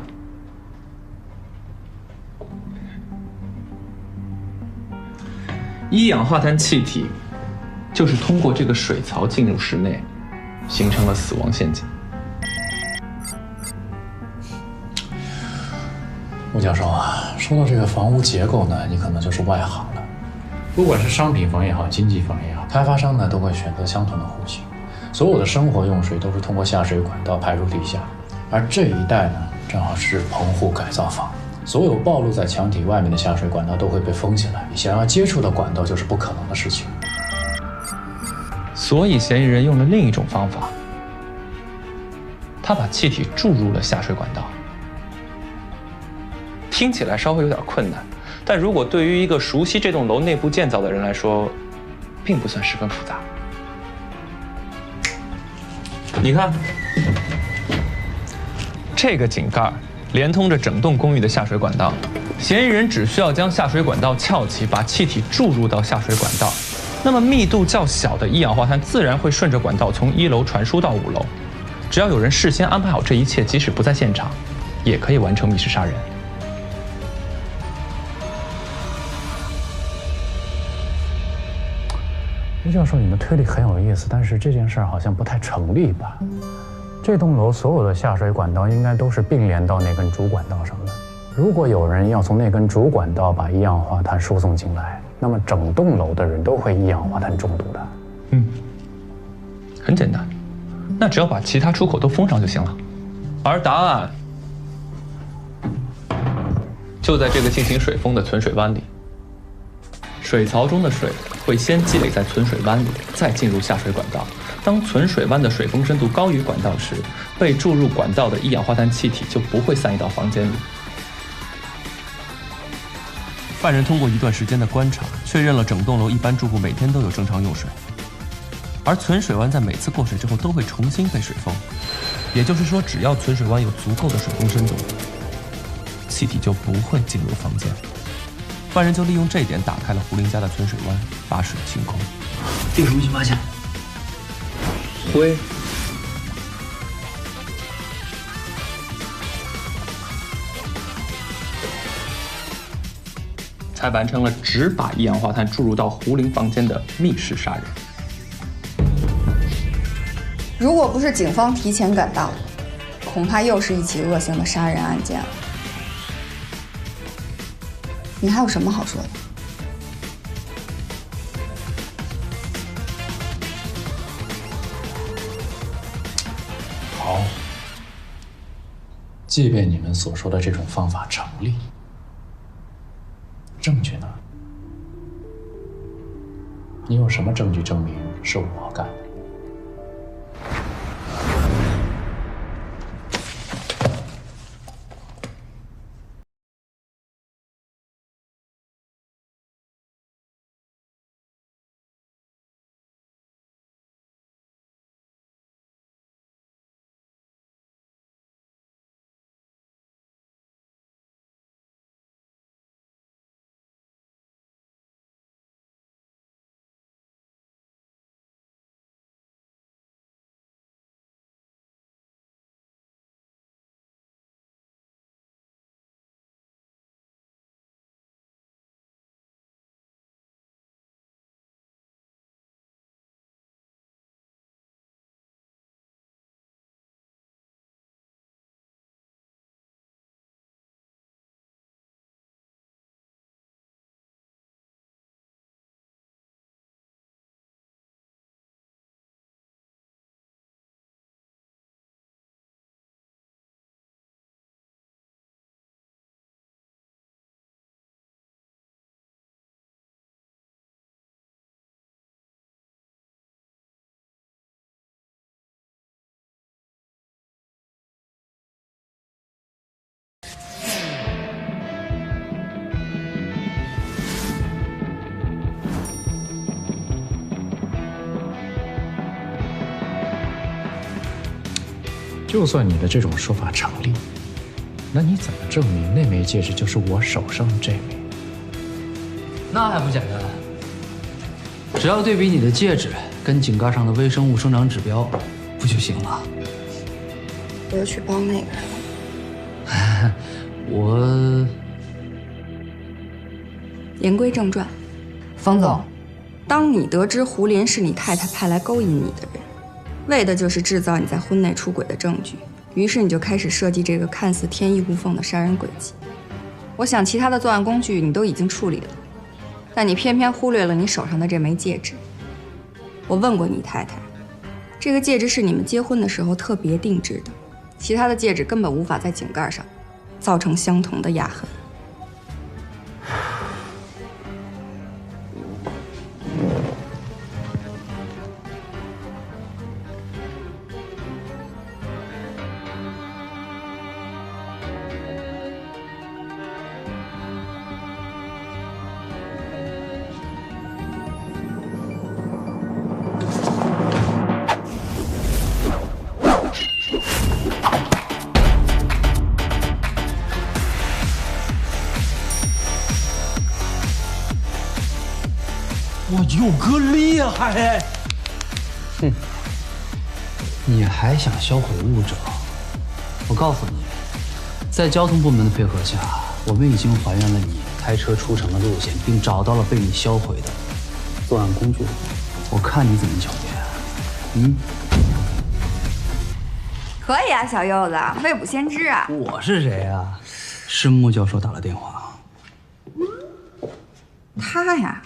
一氧化碳气体就是通过这个水槽进入室内，形成了死亡陷阱。穆教授啊，说到这个房屋结构呢，你可能就是外行了。不管是商品房也好，经济房也好，开发商呢都会选择相同的户型，所有的生活用水都是通过下水管道排入地下。而这一带呢，正好是棚户改造房，所有暴露在墙体外面的下水管道都会被封起来，你想要接触到管道就是不可能的事情。所以嫌疑人用了另一种方法，他把气体注入了下水管道。听起来稍微有点困难，但如果对于一个熟悉这栋楼内部建造的人来说，并不算十分复杂。你看，这个井盖连通着整栋公寓的下水管道，嫌疑人只需要将下水管道撬起，把气体注入到下水管道，那么密度较小的一氧化碳自然会顺着管道从1楼传输到5楼。只要有人事先安排好这一切，即使不在现场，也可以完成密室杀人。吴教授，你的推理很有意思，但是这件事儿好像不太成立吧？这栋楼所有的下水管道应该都是并联到那根主管道上的。如果有人要从那根主管道把一氧化碳输送进来，那么整栋楼的人都会一氧化碳中毒的。很简单，那只要把其他出口都封上就行了。而答案就在这个进行水封的存水湾里。水槽中的水会先积累在存水湾里，再进入下水管道。当存水湾的水封深度高于管道时，被注入管道的一氧化碳气体就不会散逸到房间里。犯人通过一段时间的观察，确认了整栋楼一般住户每天都有正常用水，而存水湾在每次过水之后都会重新被水封。也就是说，只要存水湾有足够的水封深度，气体就不会进入房间。犯人就利用这一点打开了胡林家的存水湾，把水清空。有什么新发现？灰。才完成了只把一氧化碳注入到胡林房间的密室杀人。如果不是警方提前赶到，恐怕又是一起恶性的杀人案件了。你还有什么好说的？好，即便你们所说的这种方法成立，证据呢？你有什么证据证明是我干的？就算你的这种说法成立，那你怎么证明那枚戒指就是我手上的这枚？那还不简单，只要对比你的戒指跟井盖上的微生物生长指标，不就行了？我又去帮那个人了。我言归正传，冯总，当你得知胡林是你太太派来勾引你的人，为的就是制造你在婚内出轨的证据，于是你就开始设计这个看似天衣无缝的杀人轨迹。我想其他的作案工具你都已经处理了，但你偏偏忽略了你手上的这枚戒指。我问过你太太，这个戒指是你们结婚的时候特别定制的，其他的戒指根本无法在井盖上造成相同的压痕。我有个厉害！哼，你还想销毁物证？我告诉你，在交通部门的配合下，我们已经还原了你开车出城的路线，并找到了被你销毁的作案工具。我看你怎么狡辩。可以啊，小柚子，未卜先知啊。我是谁啊？是穆教授打了电话。他呀。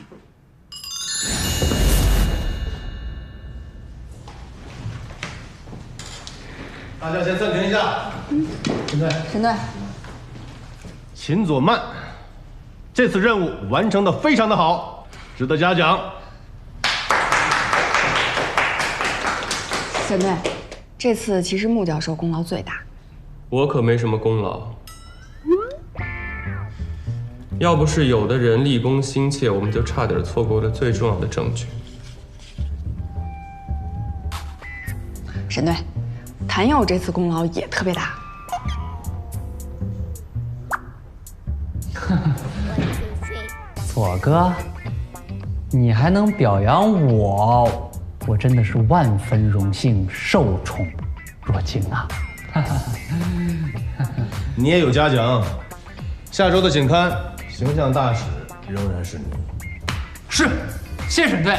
大家先暂停一下。陈队，陈队，秦佐曼，这次任务完成的非常的好，值得嘉奖。沈队，这次其实穆教授功劳最大。我可没什么功劳，要不是有的人立功心切，我们就差点错过了最重要的证据。沈队，谭佑这次功劳也特别大。左哥，你还能表扬我，我真的是万分荣幸，受宠若惊啊！你也有嘉奖，下周的锦刊形象大使仍然是你。是，谢谢沈队。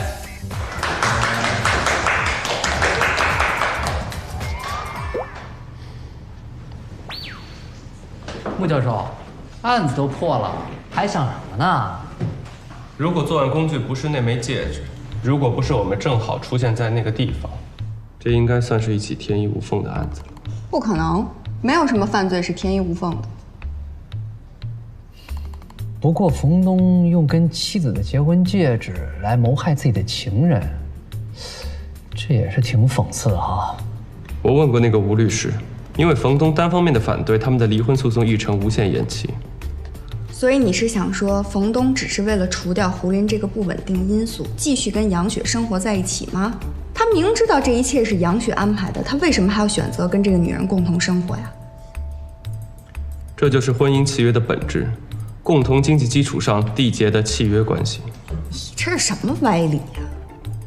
穆教授，案子都破了，还想什么呢？如果作案工具不是那枚戒指，如果不是我们正好出现在那个地方，这应该算是一起天衣无缝的案子了。不可能，没有什么犯罪是天衣无缝的。不过冯东用跟妻子的结婚戒指来谋害自己的情人，这也是挺讽刺的哈。我问过那个吴律师，因为冯东单方面的反对，他们的离婚诉讼议程无限延期。所以你是想说，冯东只是为了除掉胡林这个不稳定因素，继续跟杨雪生活在一起吗？他明知道这一切是杨雪安排的，他为什么还要选择跟这个女人共同生活呀？这就是婚姻契约的本质，共同经济基础上缔结的契约关系。你这是什么歪理呀？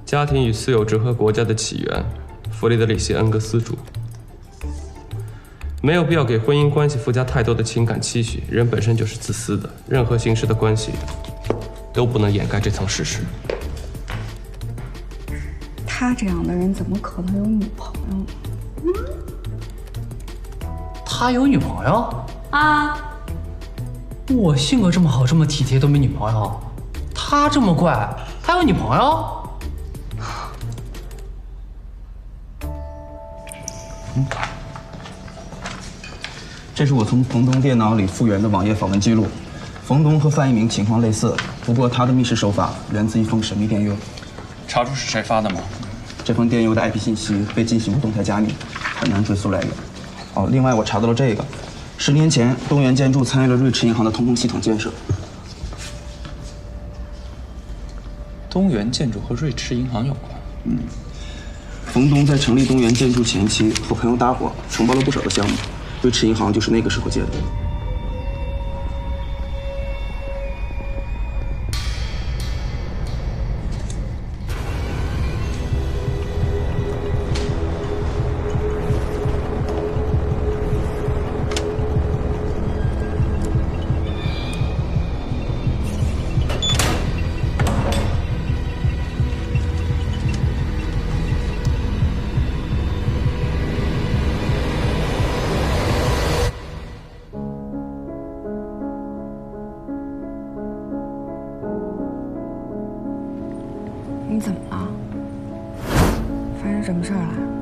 家庭与私有制和国家的起源，弗里德里希·恩格斯著。没有必要给婚姻关系附加太多的情感期许，人本身就是自私的，任何形式的关系都不能掩盖这层事实。他这样的人怎么可能有女朋友呢？他有女朋友啊？我性格这么好，这么体贴，都没女朋友，他这么怪，还有女朋友？这是我从冯东电脑里复原的网页访问记录。冯东和范一鸣情况类似，不过他的密室手法源自一封神秘电邮。查出是谁发的吗？这封电邮的 IP 信息被进行过动态加密，很难追溯来源。哦，另外我查到了这个，10年前东元建筑参与了瑞驰银行的通风系统建设。东元建筑和瑞驰银行有关。冯东在成立东元建筑前期和朋友搭伙承包了不少的项目。瑞驰银行就是那个时候借的。你怎么了？发生什么事儿了？